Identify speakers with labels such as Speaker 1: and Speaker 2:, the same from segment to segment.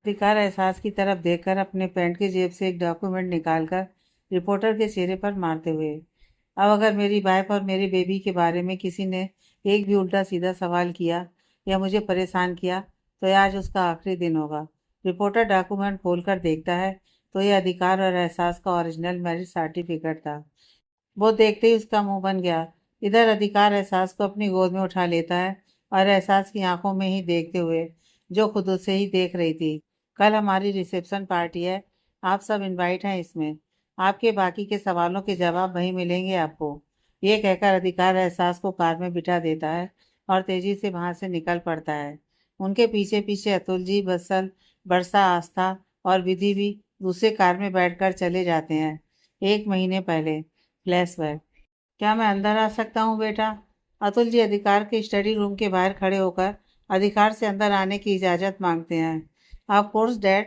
Speaker 1: अधिकार एहसास की तरफ देखकर अपने पैंट की जेब से एक डॉक्यूमेंट निकालकर रिपोर्टर के चेहरे पर मारते हुए, अब अगर मेरी वाइफ और मेरे बेबी के बारे में किसी ने एक भी उल्टा सीधा सवाल किया या मुझे परेशान किया तो यह आज उसका आखिरी दिन होगा। रिपोर्टर डॉक्यूमेंट खोलकर देखता है तो यह अधिकार और एहसास का ओरिजिनल मैरिज सर्टिफिकेट था। वो देखते ही उसका मुंह बन गया। इधर अधिकार एहसास को अपनी गोद में उठा लेता है और एहसास की आंखों में ही देखते हुए, जो खुद उसे ही देख रही थी, कल हमारी रिसेप्शन पार्टी है, आप सब इनवाइट हैं इसमें, आपके बाकी के सवालों के जवाब वहीं मिलेंगे आपको। ये कहकर अधिकार एहसास को कार में बिठा देता है और तेजी से वहां से निकल पड़ता है। उनके पीछे पीछे अतुल जी, बसल, वर्षा, आस्था और विधि भी दूसरे कार में बैठकर चले जाते हैं। 1 महीने पहले फ्लैशबैक। क्या मैं अंदर आ सकता हूँ बेटा? अतुल जी अधिकार के स्टडी रूम के बाहर खड़े होकर अधिकार से अंदर आने की इजाज़त मांगते हैं। Of course dad.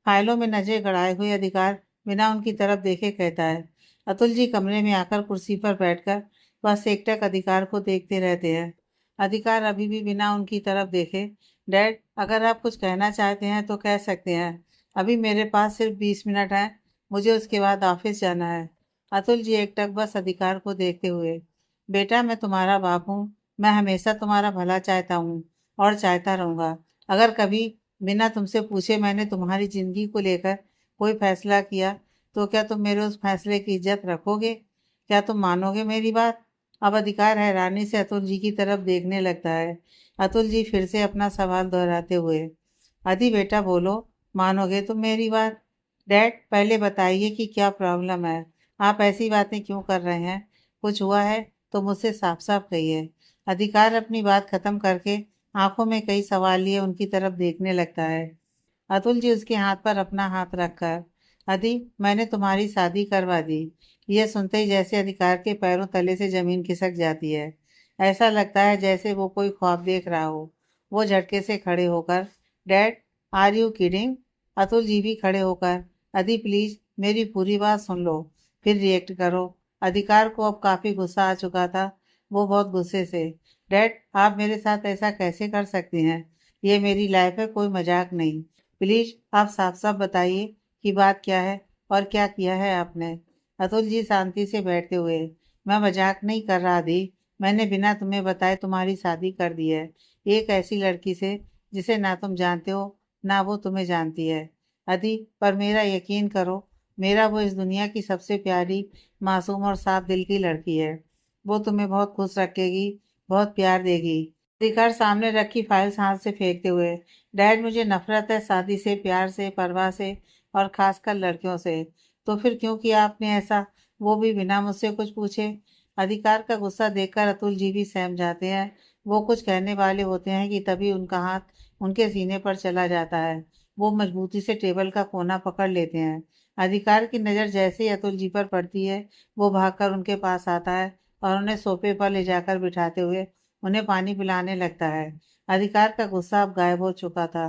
Speaker 1: फाइलों में नजर गड़ाए हुए अधिकार बिना उनकी तरफ देखे कहता है। अतुल जी कमरे में आकर कुर्सी पर बैठकर बस एकटक अधिकार को देखते रहते हैं। अधिकार अभी भी बिना उनकी तरफ देखे, डैड अगर आप कुछ कहना चाहते हैं तो कह सकते हैं, अभी मेरे पास सिर्फ 20 मिनट हैं, मुझे उसके बाद ऑफिस जाना है। अतुल जी एकटक बस अधिकार को देखते हुए, बेटा मैं तुम्हारा बाप हूँ, मैं हमेशा तुम्हारा भला चाहता हूँ और चाहता रहूँगा। अगर कभी बिना तुमसे पूछे मैंने तुम्हारी ज़िंदगी को लेकर कोई फैसला किया तो क्या तुम मेरे उस फैसले की इज्जत रखोगे? क्या तुम मानोगे मेरी बात? अब अधिकार हैरानी से अतुल जी की तरफ देखने लगता है। अतुल जी फिर से अपना सवाल दोहराते हुए, अधी बेटा बोलो, मानोगे तुम मेरी बात? डैड पहले बताइए कि क्या प्रॉब्लम है, आप ऐसी बातें क्यों कर रहे हैं? कुछ हुआ है तो मुझसे साफ साफ कहिए। अधिकार अपनी बात खत्म करके आंखों में कई सवाल लिए उनकी तरफ देखने लगता है। अतुल जी उसके हाथ पर अपना हाथ रखकर, अदी मैंने तुम्हारी शादी करवा दी। यह सुनते ही जैसे अधिकार के पैरों तले से जमीन खिसक जाती है। ऐसा लगता है जैसे वो कोई ख्वाब देख रहा हो। वो झटके से खड़े होकर, dad are you kidding? Atul ji भी खड़े होकर, अदी प्लीज मेरी पूरी बात सुन लो फिर रिएक्ट करो। अधिकार को अब काफी गुस्सा आ चुका था। वो बहुत गुस्से से, डैड आप मेरे साथ ऐसा कैसे कर सकते हैं? ये मेरी लाइफ है, कोई मजाक नहीं। प्लीज आप साफ साफ बताइए कि बात क्या है और क्या किया है आपने। अतुल जी शांति से बैठते हुए, मैं मजाक नहीं कर रहा दी, मैंने बिना तुम्हें बताए तुम्हारी शादी कर दी है, एक ऐसी लड़की से जिसे ना तुम जानते हो ना वो तुम्हें जानती है। अदी पर मेरा यकीन करो, मेरा वो इस दुनिया की सबसे प्यारी, मासूम और साफ दिल की लड़की है। वो तुम्हें बहुत खुश रखेगी, बहुत प्यार देगी। अधिकार सामने रखी फाइल्स हाथ से फेंकते हुए, डैड मुझे नफरत है शादी से, प्यार से, परवाह से और खासकर लड़कियों से। तो फिर क्यों किया आपने ऐसा, वो भी बिना मुझसे कुछ पूछे? अधिकार का गुस्सा देखकर अतुल जी भी सहम जाते हैं। वो कुछ कहने वाले होते हैं कि तभी उनका हाथ उनके सीने पर चला जाता है। वो मजबूती से टेबल का कोना पकड़ लेते हैं। अधिकार की नज़र जैसे ही अतुल जी पर पड़ती है, वो भागकर उनके पास आता है और उन्हें सोफे पर ले जाकर बिठाते हुए उन्हें पानी पिलाने लगता है। अधिकार का गुस्सा अब गायब हो चुका था।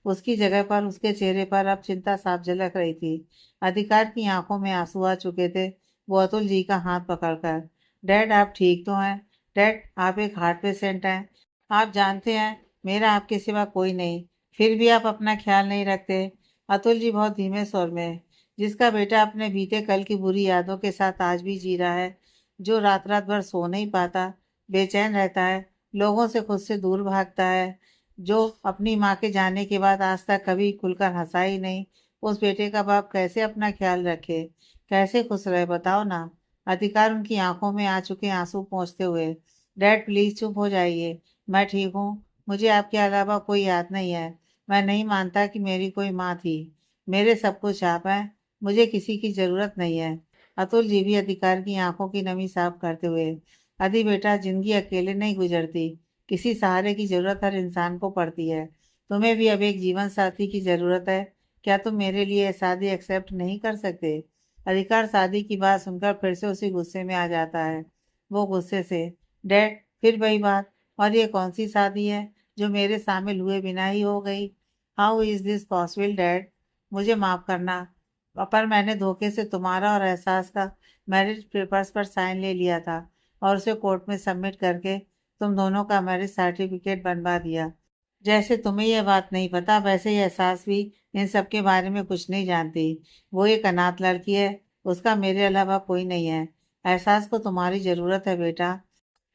Speaker 1: उसकी जगह पर उसके चेहरे पर अब चिंता साफ झलक रही थी। अधिकार की आंखों में आंसू आ चुके थे। वो अतुल जी का हाथ पकड़कर, डैड आप ठीक तो हैं? डैड आप एक हार्ट पेशेंट हैं, आप जानते हैं मेरा आपके सिवा कोई नहीं, फिर भी आप अपना ख्याल नहीं रखते। अतुल जी बहुत धीमे स्वर में, जिसका बेटा अपने बीते कल की बुरी यादों के साथ आज भी जी रहा है, जो रात रात भर सो नहीं पाता, बेचैन रहता है, लोगों से खुद से दूर भागता है, जो अपनी माँ के जाने के बाद आज तक कभी खुलकर हंसा ही नहीं, उस बेटे का बाप कैसे अपना ख्याल रखे, कैसे खुश रहे बताओ ना। अधिकार उनकी आंखों में आ चुके आंसू पोंछते हुए, डैड प्लीज चुप हो जाइए, मैं ठीक हूँ, मुझे आपके अलावा कोई याद नहीं है, मैं नहीं मानता कि मेरी कोई माँ थी, मेरे सब कुछ आप हैं, मुझे किसी की जरूरत नहीं है। अतुल जी भी अधिकार की आंखों की नमी साफ करते हुए, अदी बेटा जिंदगी अकेले नहीं गुजरती, किसी सहारे की जरूरत हर इंसान को पड़ती है, तुम्हें भी अब एक जीवन साथी की जरूरत है, क्या तुम मेरे लिए शादी एक्सेप्ट नहीं कर सकते? अधिकार शादी की बात सुनकर फिर से उसी गुस्से में आ जाता है। वो गुस्से से, डैड फिर वही बात, और ये कौन सी शादी है जो मेरे शामिल हुए बिना ही हो गई? How is this possible dad? मुझे माफ करना, पर मैंने धोखे से तुम्हारा और एहसास का मैरिज पेपर्स पर साइन ले लिया था और उसे कोर्ट में सबमिट करके तुम दोनों का मैरिज सर्टिफिकेट बनवा दिया। जैसे तुम्हें यह बात नहीं पता वैसे ही एहसास भी इन सब के बारे में कुछ नहीं जानती। वो एक अनाथ लड़की है, उसका मेरे अलावा कोई नहीं है। एहसास को तुम्हारी ज़रूरत है बेटा।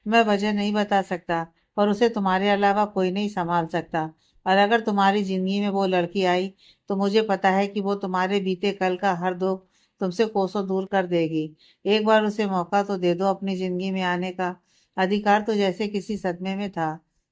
Speaker 1: मैं वजह नहीं बता सकता, पर उसे तुम्हारे अलावा कोई नहीं संभाल सकता। और अगर तुम्हारी ज़िंदगी में वो लड़की आई, तो मुझे पता है कि वो तुम्हारे बीते कल का हर दुख तुमसे कोसों दूर कर देगी। एक बार उसे मौका तो दे दो अपनी ज़िंदगी में आने का। अधिकार तो जैसे किसी सदमे में था।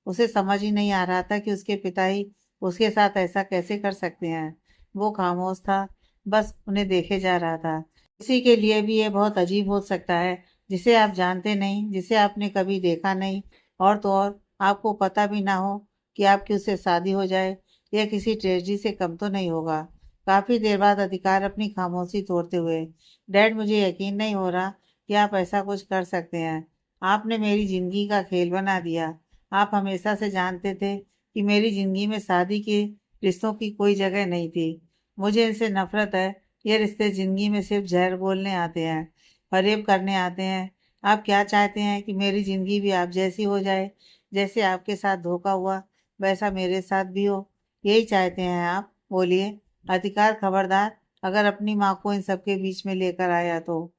Speaker 1: उसे समझ ही नहीं आ रहा था कि उसके पिता ही उसके साथ ऐसा कैसे कर सकते हैं। वो खामोश था, बस उन्हें देखे जा रहा था। किसी के लिए भी ये बहुत अजीब हो सकता है, जिसे आप जानते नहीं, जिसे आपने कभी देखा नहीं, और तो और आपको पता भी ना हो कि आपकी उससे शादी हो जाए। यह किसी ट्रेजेडी से कम तो नहीं होगा। काफी देर बाद अधिकार अपनी खामोशी तोड़ते हुए, डैड मुझे यकीन नहीं हो रहा कि आप ऐसा कुछ कर सकते हैं। आपने मेरी जिंदगी का खेल बना दिया। आप हमेशा से जानते थे कि मेरी जिंदगी में शादी के रिश्तों की कोई जगह नहीं थी। मुझे इनसे नफरत है। ये रिश्ते जिंदगी में सिर्फ जहर बोलने आते हैं, फरेब करने आते हैं। आप क्या चाहते हैं कि मेरी ज़िंदगी भी आप जैसी हो जाए? जैसे आपके साथ धोखा हुआ, वैसा मेरे साथ भी हो? यही चाहते हैं आप? बोलिए। अधिकार खबरदार, अगर अपनी माँ को इन सब के बीच में लेकर आया तो।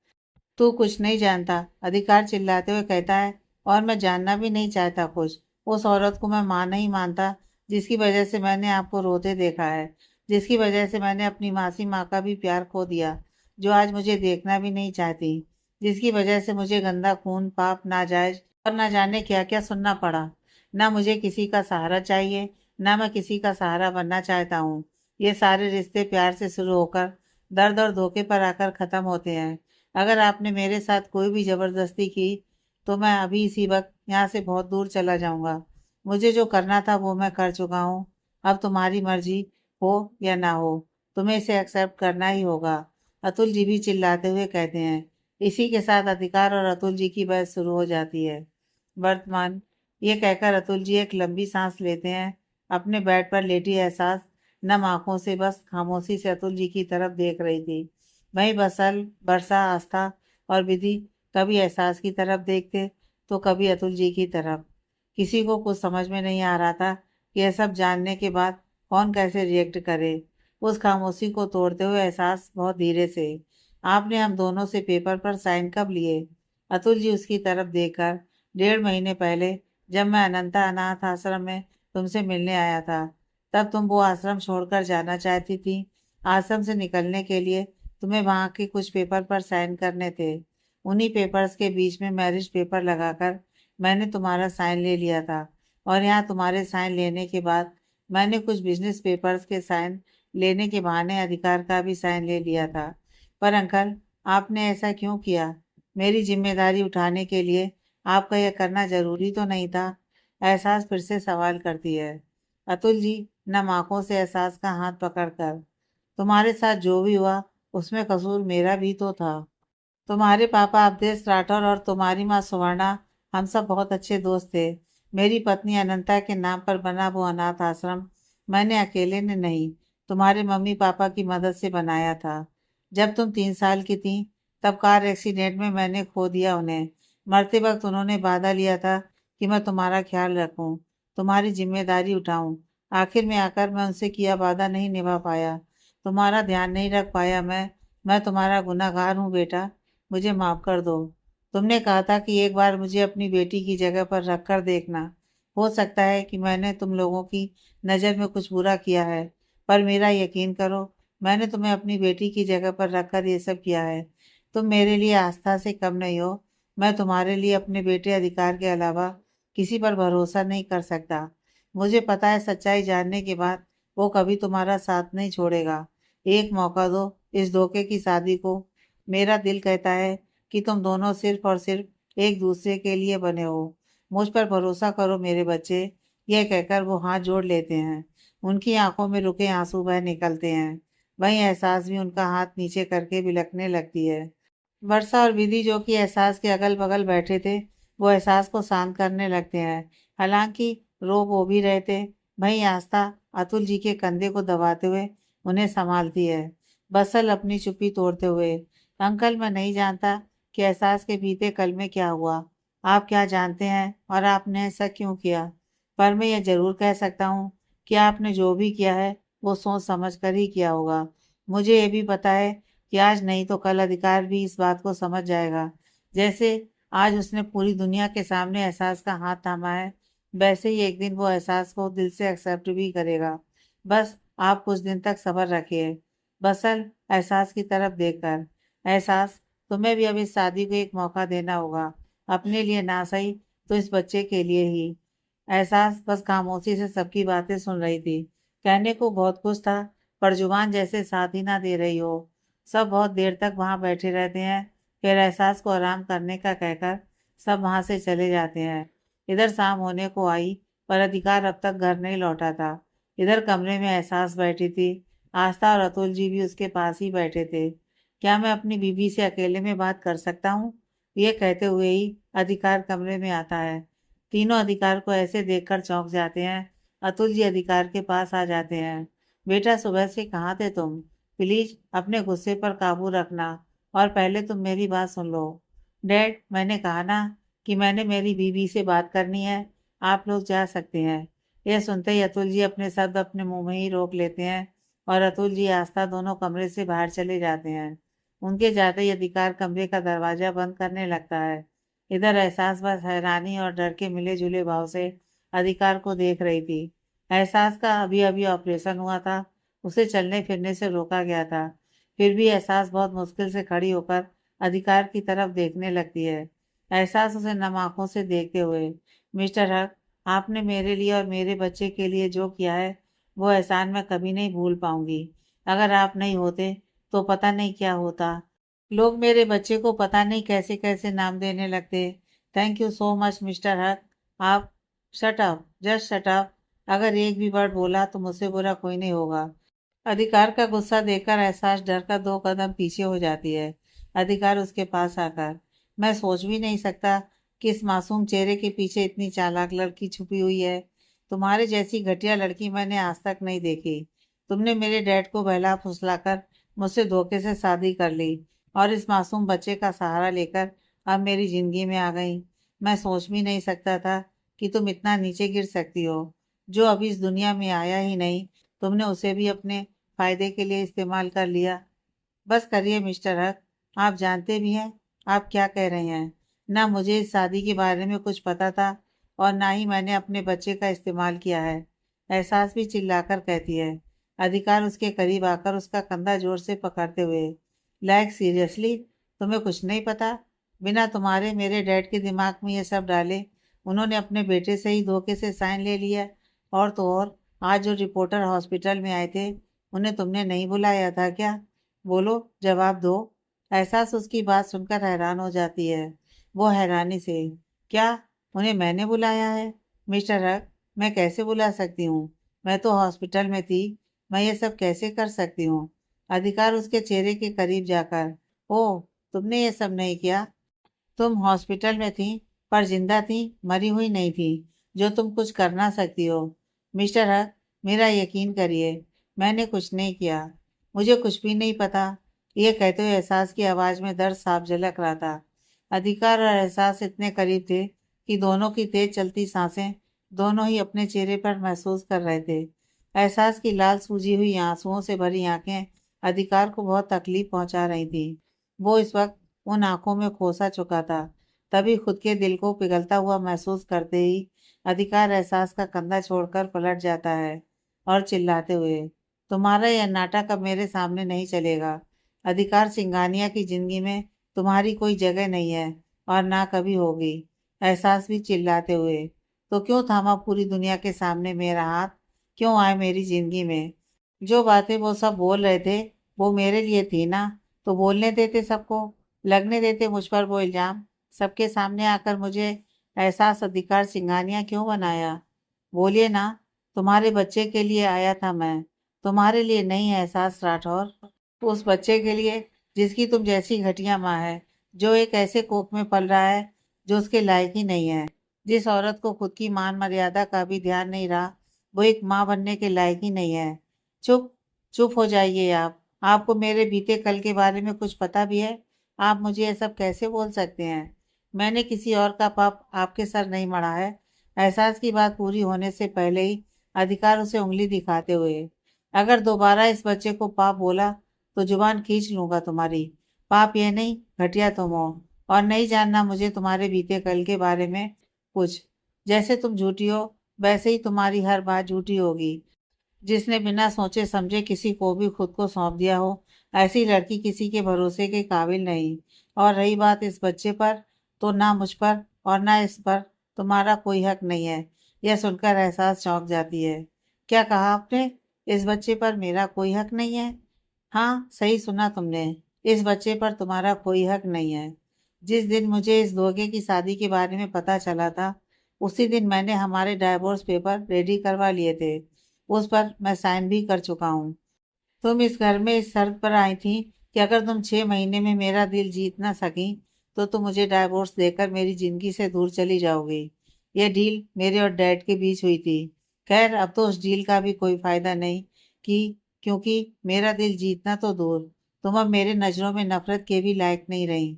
Speaker 1: तू कुछ नहीं जानता, अधिकार चिल्लाते हुए कहता है। और मैं जानना भी नहीं चाहता कुछ। उस औरत को मैं माँ नहीं मानता, जिसकी वजह से मैंने आपको रोते देखा है, जिसकी वजह से मैंने अपनी मासी माँ का भी प्यार खो दिया, जो आज मुझे देखना भी नहीं चाहती, जिसकी वजह से मुझे गंदा खून, पाप, नाजायज और ना जाने क्या क्या सुनना पड़ा। ना मुझे किसी का सहारा चाहिए, ना मैं किसी का सहारा बनना चाहता हूँ। ये सारे रिश्ते प्यार से शुरू होकर दर्द और धोखे पर आकर खत्म होते हैं। अगर आपने मेरे साथ कोई भी ज़बरदस्ती की, तो मैं अभी इसी वक्त यहाँ से बहुत दूर चला जाऊँगा। मुझे जो करना था वो मैं कर चुका हूँ। अब तुम्हारी मर्जी हो या ना हो, तुम्हें इसे एक्सेप्ट करना ही होगा। अतुल जी भी चिल्लाते हुए कहते हैं। इसी के साथ अधिकार और अतुल जी की बहस शुरू हो जाती है। वर्तमान, ये कहकर अतुल जी एक लंबी सांस लेते हैं। अपने बेड पर लेटी एहसास नम आंखों से बस खामोशी से अतुल जी की तरफ देख रही थी। वहीं बसल, वर्षा, आस्था और विधि कभी एहसास की तरफ देखते, तो कभी अतुल जी की तरफ। किसी को कुछ समझ में नहीं आ रहा था कि यह सब जानने के बाद कौन कैसे रिएक्ट करे। उस खामोशी को तोड़ते हुए एहसास बहुत धीरे से, आपने हम दोनों से पेपर पर साइन कब लिए? अतुल जी उसकी तरफ देखकर, 1.5 महीने पहले, जब मैं अनंता अनाथ आश्रम में तुमसे मिलने आया था। तब तुम वो आश्रम छोड़कर जाना चाहती थी। आश्रम से निकलने के लिए तुम्हें वहाँ के कुछ पेपर पर साइन करने थे। उन्हीं पेपर्स के बीच में मैरिज पेपर लगाकर मैंने तुम्हारा साइन ले लिया था। और यहाँ तुम्हारे साइन लेने के बाद मैंने कुछ बिजनेस पेपर्स के साइन लेने के बहाने अधिकार का भी साइन ले लिया था। पर अंकल, आपने ऐसा क्यों किया? मेरी जिम्मेदारी उठाने के लिए आपका यह करना जरूरी तो नहीं था? एहसास फिर से सवाल करती है। अतुल जी नम आंखों से एहसास का हाथ पकड़कर, तुम्हारे साथ जो भी हुआ उसमें कसूर मेरा भी तो था। तुम्हारे पापा अवधेश राठौर और तुम्हारी माँ सुवर्णा, हम सब बहुत अच्छे दोस्त थे। मेरी पत्नी अनंता के नाम पर बना वो अनाथ आश्रम मैंने अकेले ने नहीं, तुम्हारे मम्मी पापा की मदद से बनाया था। जब तुम 3 साल की थी, तब कार एक्सीडेंट में मैंने खो दिया उन्हें। मरते वक्त उन्होंने वादा लिया था कि मैं तुम्हारा ख्याल रखूं, तुम्हारी जिम्मेदारी उठाऊं। आखिर में आकर मैं उनसे किया वादा नहीं निभा पाया, तुम्हारा ध्यान नहीं रख पाया। मैं तुम्हारा गुनहगार हूँ बेटा, मुझे माफ कर दो। तुमने कहा था कि एक बार मुझे अपनी बेटी की जगह पर रख कर देखना। हो सकता है कि मैंने तुम लोगों की नज़र में कुछ बुरा किया है, पर मेरा यकीन करो, मैंने तुम्हें अपनी बेटी की जगह पर रख कर ये सब किया है। तुम मेरे लिए आस्था से कम नहीं हो। मैं तुम्हारे लिए अपने बेटे अधिकार के अलावा किसी पर भरोसा नहीं कर सकता। मुझे पता है सच्चाई जानने के बाद वो कभी तुम्हारा साथ नहीं छोड़ेगा। एक मौका दो इस धोखे की शादी को। मेरा दिल कहता है कि तुम दोनों सिर्फ और सिर्फ एक दूसरे के लिए बने हो। मुझ पर भरोसा करो मेरे बच्चे। यह कहकर वो हाथ जोड़ लेते हैं। उनकी आंखों में रुके आंसू बह निकलते हैं। वहीं एहसास भी उनका हाथ नीचे करके बिलखने लगती है। वर्षा और विधि, जो कि एहसास के अगल बगल बैठे थे, वो एहसास को शांत करने लगते हैं। हालांकि रो वो भी रहे थे। वहीं आस्था अतुल जी के कंधे को दबाते हुए उन्हें संभालती है, बसल अपनी चुप्पी तोड़ते हुए। अंकल, मैं नहीं जानता कि एहसास के बीते कल में क्या हुआ। आप क्या जानते हैं और आपने ऐसा क्यों किया? पर मैं यह ज़रूर कह सकता हूँ कि आपने जो भी किया है वो सोच समझ कर ही किया होगा। मुझे ये भी पता है कि आज नहीं तो कल अधिकार भी इस बात को समझ जाएगा। जैसे आज उसने पूरी दुनिया के सामने एहसास का हाथ थामा है, वैसे ही एक दिन वो एहसास को दिल से एक्सेप्ट भी करेगा। बस आप कुछ दिन तक सब्र रखिए। बसल एहसास की तरफ देखकर, एहसास तुम्हें भी अब इस शादी को एक मौका देना होगा। अपने लिए ना सही तो इस बच्चे के लिए ही। एहसास बस खामोशी से सबकी बातें सुन रही थी। कहने को बहुत कुछ था, पर जुबान जैसे साथ ही ना दे रही हो। सब बहुत देर तक वहां बैठे रहते हैं, फिर एहसास को आराम करने का कहकर सब वहां से चले जाते हैं। इधर शाम होने को आई, पर अधिकार अब तक घर नहीं लौटा था। इधर कमरे में एहसास बैठी थी। आस्था और अतुल जी भी उसके पास ही बैठे थे। क्या मैं अपनी बीवी से अकेले में बात कर सकता हूँ? ये कहते हुए ही अधिकार कमरे में आता है। तीनों अधिकार को ऐसे देखकर चौंक जाते हैं। अतुल जी अधिकार के पास आ जाते हैं। बेटा, सुबह से कहाँ थे तुम? प्लीज अपने गुस्से पर काबू रखना और पहले तुम मेरी बात सुन लो। डैड, मैंने कहा ना कि मैंने मेरी बीवी से बात करनी है। आप लोग जा सकते हैं। यह सुनते ही अतुल जी अपने शब्द अपने मुंह में ही रोक लेते हैं और अतुल जी आस्था दोनों कमरे से बाहर चले जाते हैं। उनके जाते ही अधिकार कमरे का दरवाजा बंद करने लगता है। इधर एहसास बस हैरानी और डर के मिले जुले भाव से अधिकार को देख रही थी। एहसास का अभी अभी ऑपरेशन हुआ था, उसे चलने फिरने से रोका गया था। फिर भी एहसास बहुत मुश्किल से खड़ी होकर अधिकार की तरफ देखने लगती है। एहसास उसे नम आंखों से देखते हुए, मिस्टर हक, आपने मेरे लिए और मेरे बच्चे के लिए जो किया है वो एहसान मैं कभी नहीं भूल पाऊंगी। अगर आप नहीं होते तो पता नहीं क्या होता। लोग मेरे बच्चे को पता नहीं कैसे कैसे नाम देने लगते। Thank you so much mister हक। आप shut up, just shut up. अगर एक भी वर्ड बोला तो मुझसे बुरा कोई नहीं होगा। अधिकार का गुस्सा देखकर एहसास डर कर 2 कदम पीछे हो जाती है। अधिकार उसके पास आकर, मैं सोच भी नहीं सकता कि इस मासूम चेहरे के पीछे इतनी चालाक लड़की छुपी हुई है। तुम्हारे जैसी घटिया लड़की मैंने आज तक नहीं देखी। तुमने मेरे डैड को बहला फुसलाकर मुझसे धोखे से शादी कर ली और इस मासूम बच्चे का सहारा लेकर अब मेरी जिंदगी में आ गई। मैं सोच भी नहीं सकता था कि तुम इतना नीचे गिर सकती हो। जो अभी इस दुनिया में आया ही नहीं, तुमने उसे भी अपने फायदे के लिए इस्तेमाल कर लिया। बस करिए मिस्टर हक, आप जानते भी हैं आप क्या कह रहे हैं। ना मुझे इस शादी के बारे में कुछ पता था और ना ही मैंने अपने बच्चे का इस्तेमाल किया है। एहसास भी चिल्लाकर कहती है। अधिकार उसके करीब आकर उसका कंधा जोर से पकड़ते हुए, लाइक सीरियसली, तुम्हें कुछ नहीं पता? बिना तुम्हारे मेरे डैड के दिमाग में ये सब डाले उन्होंने अपने बेटे से ही धोखे से साइन ले लिया। और तो और, आज जो रिपोर्टर हॉस्पिटल में आए थे उन्हें तुमने नहीं बुलाया था क्या? बोलो, जवाब दो। एहसास उसकी बात सुनकर हैरान हो जाती है। वो हैरानी से, क्या उन्हें मैंने बुलाया है? मिस्टर हक, मैं कैसे बुला सकती हूँ? मैं तो हॉस्पिटल में थी। मैं ये सब कैसे कर सकती हूँ? अधिकार उसके चेहरे के करीब जाकर, ओह, तुमने ये सब नहीं किया। तुम हॉस्पिटल में थी, पर जिंदा थी, मरी हुई नहीं थी, जो तुम कुछ कर ना सकती हो। मिस्टर हक, मेरा यकीन करिए, मैंने कुछ नहीं किया। मुझे कुछ भी नहीं पता। ये कहते हुए एहसास की आवाज़ में दर्द साफ झलक रहा था। अधिकार और एहसास इतने करीब थे कि दोनों की तेज चलती सांसें दोनों ही अपने चेहरे पर महसूस कर रहे थे। एहसास की लाल सूजी हुई आंसुओं से भरी आंखें अधिकार को बहुत तकलीफ पहुंचा रही थी। वो इस वक्त उन आंखों में खोसा चुका था। तभी खुद के दिल को पिघलता हुआ महसूस करते ही अधिकार एहसास का कंधा छोड़कर पलट जाता है और चिल्लाते हुए, तुम्हारा यह नाटक अब मेरे सामने नहीं चलेगा। अधिकार सिंघानिया की जिंदगी में तुम्हारी कोई जगह नहीं है और ना कभी होगी। एहसास भी चिल्लाते हुए, तो क्यों थामा पूरी दुनिया के सामने मेरा हाथ? क्यों आए मेरी जिंदगी में? जो बातें वो सब बोल रहे थे वो मेरे लिए थी ना, तो बोलने देते सबको, लगने देते मुझ पर वो इल्जाम। सबके सामने आकर मुझे एहसास अधिकार सिंघानिया क्यों बनाया? बोलिए ना। तुम्हारे बच्चे के लिए आया था मैं, तुम्हारे लिए नहीं। एहसास राठौर, उस बच्चे के लिए जिसकी तुम जैसी घटिया माँ है, जो एक ऐसे कोख में पल रहा है जो उसके लायक ही नहीं है। जिस औरत को खुद की मान मर्यादा का भी ध्यान नहीं रहा, वो एक माँ बनने के लायक ही नहीं है। चुप, चुप हो जाइए आप। आपको मेरे बीते कल के बारे में कुछ पता भी है? आप मुझे ये सब कैसे बोल सकते हैं? मैंने किसी और का पाप आपके सर नहीं मढ़ा है। एहसास की बात पूरी होने से पहले ही अधिकार उसे उंगली दिखाते हुए, अगर दोबारा इस बच्चे को पाप बोला तो जुबान खींच लूंगा तुम्हारी। पाप ये नहीं, घटिया तुम हो, और नहीं जानना मुझे तुम्हारे बीते कल के बारे में कुछ। जैसे तुम झूठी हो, वैसे ही तुम्हारी हर बात झूठी होगी। जिसने बिना सोचे समझे किसी को भी खुद को सौंप दिया हो, ऐसी लड़की किसी के भरोसे के काबिल नहीं। और रही बात इस बच्चे पर, तो ना मुझ पर और ना इस पर तुम्हारा कोई हक नहीं है। यह सुनकर एहसास चौंक जाती है। क्या कहा आपने? इस बच्चे पर मेरा कोई हक नहीं है? हाँ, सही सुना तुमने। इस बच्चे पर तुम्हारा कोई हक नहीं है। जिस दिन मुझे इस धोखे की शादी के बारे में पता चला था, उसी दिन मैंने हमारे डाइवोर्स पेपर रेडी करवा लिए थे। उस पर मैं साइन भी कर चुका हूँ। तुम इस घर में इस शर्त पर आई थी कि अगर तुम 6 महीने में मेरा दिल जीत ना सकी, तो तुम मुझे डाइवोर्स देकर मेरी जिंदगी से दूर चली जाओगी। यह डील मेरे और डैड के बीच हुई थी। खैर, अब तो उस डील का भी कोई फायदा नहीं, कि क्योंकि मेरा दिल जीतना तो दूर, तुम अब मेरे नज़रों में नफरत के भी लायक नहीं रही।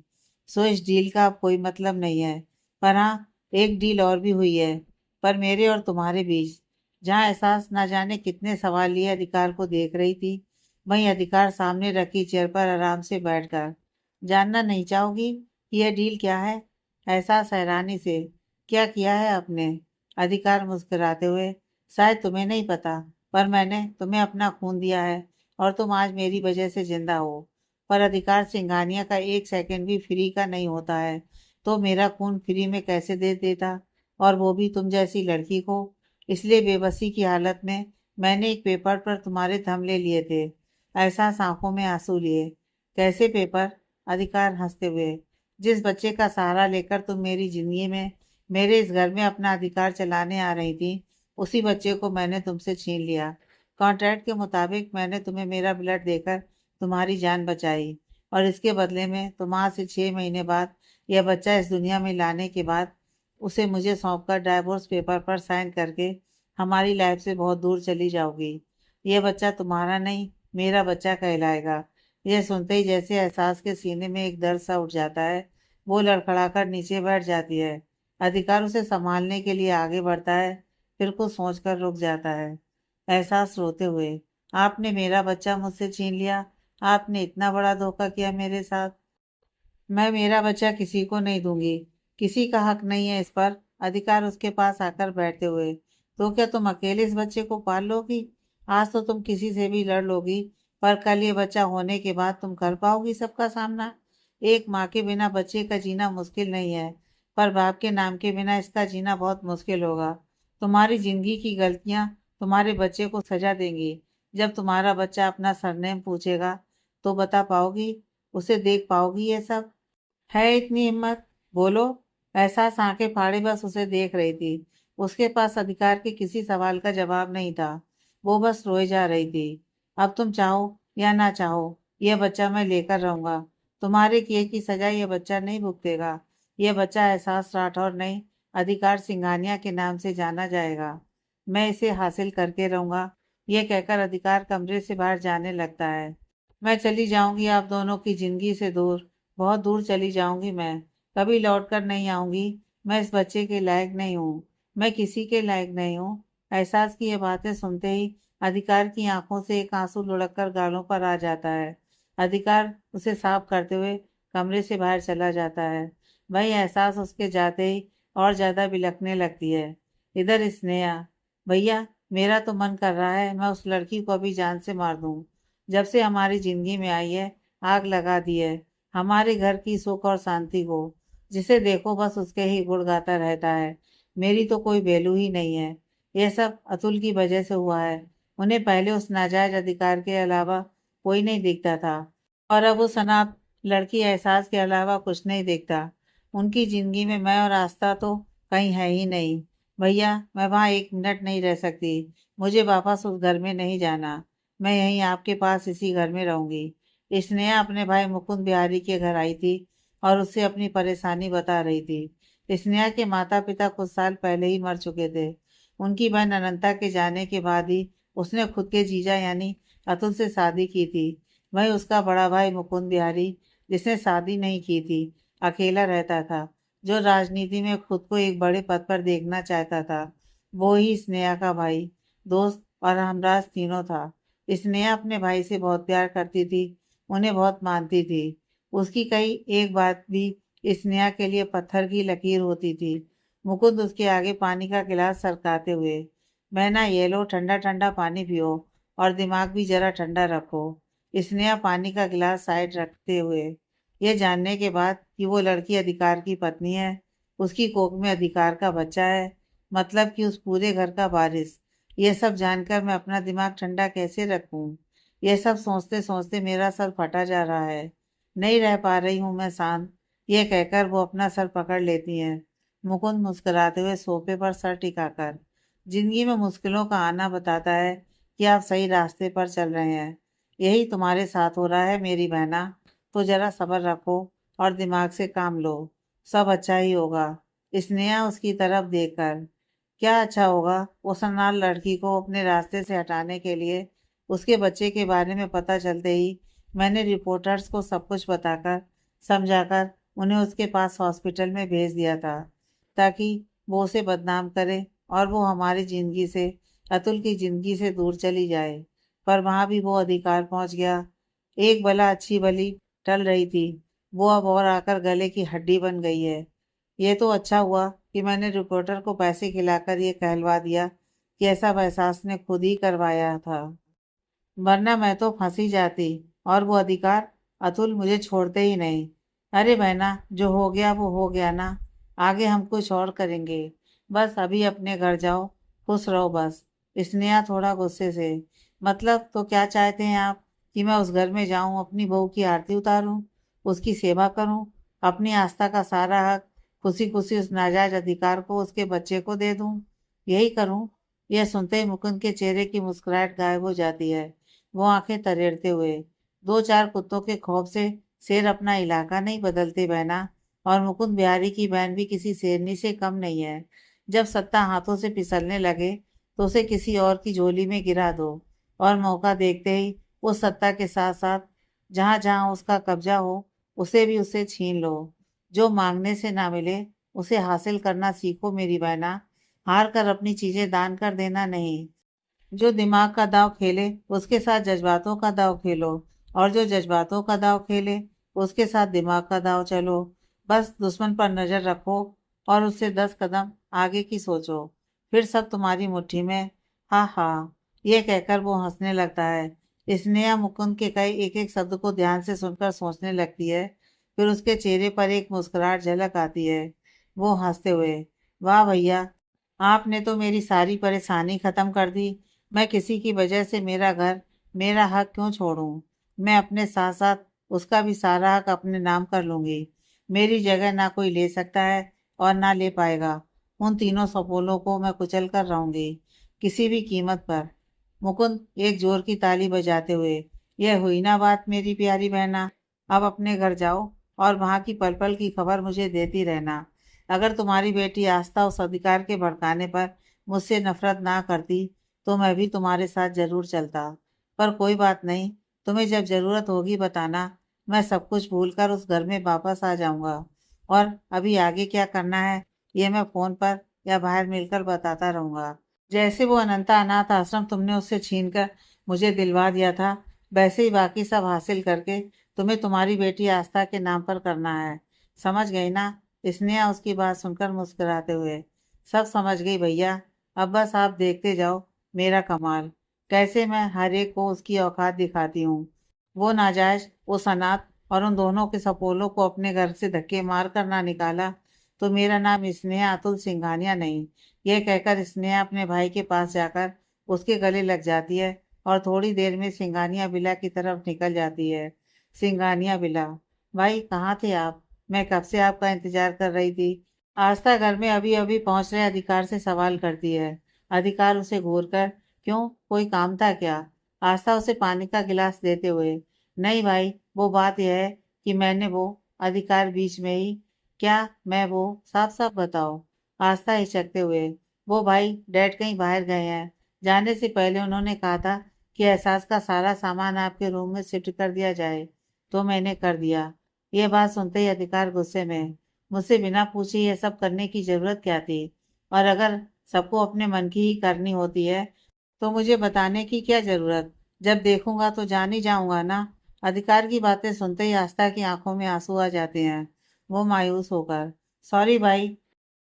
Speaker 1: सो इस डील का अब कोई मतलब नहीं है। पर हाँ, एक डील और भी हुई है, पर मेरे और तुम्हारे बीच। जहाँ एहसास ना जाने कितने सवाल लिए अधिकार को देख रही थी, वहीं अधिकार सामने रखी चेयर पर आराम से बैठकर। जानना नहीं चाहोगी कि यह डील क्या है? एहसास हैरानी से, क्या किया है आपने? अधिकार मुस्कुराते हुए, शायद तुम्हें नहीं पता, पर मैंने तुम्हें अपना खून दिया है, और तुम आज मेरी वजह से जिंदा हो। पर अधिकार सिंघानिया का 1 सेकंड भी फ्री का नहीं होता है, तो मेरा खून फ्री में कैसे दे देता, और वो भी तुम जैसी लड़की को। इसलिए बेबसी की हालत में मैंने एक पेपर पर तुम्हारे थंब ले लिए थे। एहसास आंखों में आंसू लिए। कैसे पेपर? अधिकार हंसते हुए, जिस बच्चे का सहारा लेकर तुम मेरी जिंदगी में, मेरे इस घर में अपना अधिकार चलाने आ रही थी, उसी बच्चे को मैंने तुमसे छीन लिया। कॉन्ट्रैक्ट के मुताबिक मैंने तुम्हें मेरा ब्लड देकर तुम्हारी जान बचाई, और इसके बदले में तुम आज से 6 महीने बाद यह बच्चा इस दुनिया में लाने के बाद उसे मुझे सौंपकर डाइवोर्स पेपर पर साइन करके हमारी लाइफ से बहुत दूर चली जाओगी। यह बच्चा तुम्हारा नहीं, मेरा बच्चा कहलाएगा। यह सुनते ही जैसे एहसास के सीने में एक दर्द सा उठ जाता है, वो लड़खड़ाकर नीचे बैठ जाती है। अधिकार उसे संभालने के लिए आगे बढ़ता है, फिर कुछ सोचकर रुक जाता है। एहसास रोते हुए, आपने मेरा बच्चा मुझसे छीन लिया। आपने इतना बड़ा धोखा किया मेरे साथ। मैं मेरा बच्चा किसी को नहीं दूंगी। किसी का हक नहीं है इस पर। अधिकार उसके पास आकर बैठते हुए, तो क्या तुम अकेले इस बच्चे को पाल लोगी? आज तो तुम किसी से भी लड़ लोगी, पर कल ये बच्चा होने के बाद तुम कर पाओगी सबका सामना? एक माँ के बिना बच्चे का जीना मुश्किल नहीं है, पर बाप के नाम के बिना इसका जीना बहुत मुश्किल होगा। तुम्हारी जिंदगी की गलतियां तुम्हारे बच्चे को सजा देंगी। जब तुम्हारा बच्चा अपना सरनेम पूछेगा, तो बता पाओगी? उसे देख पाओगी ये सब? है इतनी हिम्मत? बोलो। एहसास आंखें फाड़े बस उसे देख रही थी। उसके पास अधिकार के किसी सवाल का जवाब नहीं था। वो बस रोए जा रही थी। अब तुम चाहो या ना चाहो, यह बच्चा मैं लेकर रहूंगा। तुम्हारे किए की सजा यह बच्चा नहीं भुगतेगा। यह बच्चा एहसास राठौर नहीं, अधिकार सिंघानिया के नाम से जाना जाएगा। मैं इसे हासिल करके रहूंगा। यह कहकर अधिकार कमरे से बाहर जाने लगता है। मैं चली जाऊंगी आप दोनों की जिंदगी से दूर, बहुत दूर चली जाऊंगी मैं। कभी लौट कर नहीं आऊंगी। मैं इस बच्चे के लायक नहीं हूँ। मैं किसी के लायक नहीं हूँ। एहसास की ये बातें सुनते ही अधिकार की आंखों से एक आंसू लुढ़क कर गालों पर आ जाता है। अधिकार उसे साफ करते हुए कमरे से बाहर चला जाता है। वही एहसास उसके जाते ही और ज्यादा बिलखने लगती है। इधर स्नेहा, भैया, मेरा तो मन कर रहा है मैं उस लड़की को अभी जान से मार दूं। जब से हमारी जिंदगी में आई है, आग लगा दी है हमारे घर की सुख और शांति को। जिसे देखो बस उसके ही गुण गाता रहता है। मेरी तो कोई वैल्यू ही नहीं है। यह सब अतुल की वजह से हुआ है। उन्हें पहले उस नाजायज अधिकार के अलावा कोई नहीं दिखता था, और अब उस अनाथ लड़की एहसास के अलावा कुछ नहीं दिखता। उनकी जिंदगी में मैं और आस्था तो कहीं है ही नहीं। भैया, मैं वहाँ 1 मिनट नहीं रह सकती। मुझे वापस उस घर में नहीं जाना। मैं यहीं आपके पास इसी घर में रहूंगी। स्नेहा अपने भाई मुकुंद बिहारी के घर आई थी, और उससे अपनी परेशानी बता रही थी। स्नेहा के माता पिता कुछ साल पहले ही मर चुके थे। उनकी बहन अनंता के जाने के बाद ही उसने खुद के जीजा यानी अतुल से शादी की थी। वहीं उसका बड़ा भाई मुकुंद बिहारी, जिसने शादी नहीं की थी, अकेला रहता था। जो राजनीति में खुद को एक बड़े पद पर देखना चाहता था। वो ही स्नेहा का भाई, दोस्त और हमराज तीनों था। स्नेहा अपने भाई से बहुत प्यार करती थी, उन्हें बहुत मानती थी। उसकी कई एक बात भी स्नेहा के लिए पत्थर की लकीर होती थी। मुकुंद उसके आगे पानी का गिलास सरकाते हुए, "बहना ये लो, ठंडा ठंडा पानी पियो और दिमाग भी जरा ठंडा रखो।" स्नेहा पानी का गिलास साइड रखते हुए, ये जानने के बाद कि वो लड़की अधिकार की पत्नी है, उसकी कोख में अधिकार का बच्चा है, मतलब कि उस पूरे घर का वारिस, ये सब जानकर मैं अपना दिमाग ठंडा कैसे रखूं? ये सब सोचते सोचते मेरा सर फटा जा रहा है। नहीं रह पा रही हूं मैं शांत। ये कहकर वो अपना सर पकड़ लेती हैं। मुकुंद मुस्कुराते हुए सोफे पर सर टिकाकर, जिंदगी में मुश्किलों का आना बताता है कि आप सही रास्ते पर चल रहे हैं। यही तुम्हारे साथ हो रहा है मेरी बहना। तो जरा सब्र रखो और दिमाग से काम लो, सब अच्छा ही होगा। स्नेहा उसकी तरफ देखकर, क्या अच्छा होगा? उस अनाथ लड़की को अपने रास्ते से हटाने के लिए उसके बच्चे के बारे में पता चलते ही मैंने रिपोर्टर्स को सब कुछ बताकर समझाकर उन्हें उसके पास हॉस्पिटल में भेज दिया था, ताकि वो उसे बदनाम करे और वो हमारी जिंदगी से, अतुल की जिंदगी से दूर चली जाए। पर वहां भी वो अधिकार पहुंच गया। एक बला अच्छी भली टल रही थी, वो अब और आकर गले की हड्डी बन गई है। ये तो अच्छा हुआ कि मैंने रिपोर्टर को पैसे खिलाकर ये कहलवा दिया कि ऐसा एहसास ने खुद ही करवाया था, वरना मैं तो फंसी जाती। और वो अधिकार, अतुल मुझे छोड़ते ही नहीं। अरे बहना, जो हो गया वो हो गया ना, आगे हम कुछ और करेंगे। बस अभी अपने घर जाओ, खुश रहो बस। स्नेहा थोड़ा गुस्से से, मतलब तो क्या चाहते हैं आप? कि मैं उस घर में जाऊं, अपनी बहू की आरती उतारूं, उसकी सेवा करूं, अपनी आस्था का सारा हक खुशी खुशी उस नाजायज अधिकार को उसके बच्चे को दे दूं? यही करूं? यह सुनते ही मुकुंद के चेहरे की मुस्कुराहट गायब हो जाती है। वो आंखें तरेड़ते हुए, दो चार कुत्तों के खौफ से शेर अपना इलाका नहीं बदलते बहना। और मुकुंद बिहारी की बहन भी किसी शेरनी से कम नहीं है। जब सत्ता हाथों से फिसलने लगे तो उसे किसी और की झोली में गिरा दो, और मौका देखते ही उस सत्ता के साथ साथ जहां जहां उसका कब्जा हो उसे भी उससे छीन लो। जो मांगने से ना मिले उसे हासिल करना सीखो मेरी बहना। हार कर अपनी चीजें दान कर देना नहीं। जो दिमाग का दाव खेले उसके साथ जज्बातों का दाव खेलो, और जो जज्बातों का दाव खेले उसके साथ दिमाग का दाव चलो। बस दुश्मन पर नजर रखो और उससे 10 कदम आगे की सोचो, फिर सब तुम्हारी मुट्ठी में। हाँ हाँ, ये कहकर वो हंसने लगता है। स्नेहा मुकुंद के कई एक एक शब्द को ध्यान से सुनकर सोचने लगती है। फिर उसके चेहरे पर एक मुस्कुराहट झलक आती है। वो हंसते हुए, वाह भैया, आपने तो मेरी सारी परेशानी खत्म कर दी। मैं किसी की वजह से मेरा घर, मेरा हक क्यों छोड़ूं? मैं अपने साथ साथ उसका भी सारा हक अपने नाम कर लूंगी। मेरी जगह ना कोई ले सकता है और ना ले पाएगा। उन तीनों सपोलों को मैं कुचल कर रहूंगी, किसी भी कीमत पर। मुकुंद एक जोर की ताली बजाते हुए, यह हुई ना बात मेरी प्यारी बहना। अब अपने घर जाओ और वहां की पल पल की खबर मुझे देती रहना। अगर तुम्हारी बेटी आस्था उस अधिकार के भड़काने पर मुझसे नफरत ना करती तो मैं भी तुम्हारे साथ जरूर चलता। पर कोई बात नहीं, तुम्हें जब जरूरत होगी बताना। मैं सब कुछ भूलकर उस घर में वापस आ जाऊंगा। और अभी आगे क्या करना है ये मैं फोन पर या बाहर मिलकर बताता रहूंगा। जैसे वो अनंता अनाथ आश्रम तुमने उससे छीन कर मुझे दिलवा दिया था, वैसे ही बाकी सब हासिल करके तुम्हें तुम्हारी बेटी आस्था के नाम पर करना है। समझ गई ना? स्नेहा उसकी बात सुनकर मुस्कुराते हुए, सब समझ गई भैया। अब बस आप देखते जाओ मेरा कमाल, कैसे मैं हर एक को उसकी औकात दिखाती हूँ। वो नाजायज, वो सनात और उन दोनों के सपोलों को अपने घर से धक्के मार कर ना निकाला तो मेरा नाम स्नेहा अतुल सिंघानिया नहीं। यह कहकर स्नेहा अपने भाई के पास जाकर उसके गले लग जाती है और थोड़ी देर में सिंघानिया बिला की तरफ निकल जाती है। सिंघानिया बिला, भाई कहाँ थे आप? मैं कब से आपका इंतजार कर रही थी। आस्था घर में अभी अभी पहुंच रहे अधिकार से सवाल करती है। अधिकार उसे घूर कर, क्यों, कोई काम था क्या? आस्था उसे पानी का गिलास देते हुए, नहीं भाई, वो बात यह है कि मैंने वो, अधिकार बीच में ही, क्या मैं वो, साफ साफ बताओ। आस्था हिचकते हुए, वो भाई डैड कहीं बाहर गए हैं। जाने से पहले उन्होंने कहा था कि एहसास का सारा सामान आपके रूम में शिफ्ट कर दिया जाए, तो मैंने कर दिया। ये बात सुनते ही अधिकार गुस्से में, मुझसे बिना पूछे ये सब करने की जरूरत क्या थी? और अगर सबको अपने मन की ही करनी होती है तो मुझे बताने की क्या जरूरत? जब देखूंगा तो जान ही जाऊंगा ना। अधिकार की बातें सुनते ही आस्था की आंखों में आंसू आ जाते हैं। वो मायूस होकर, सॉरी भाई,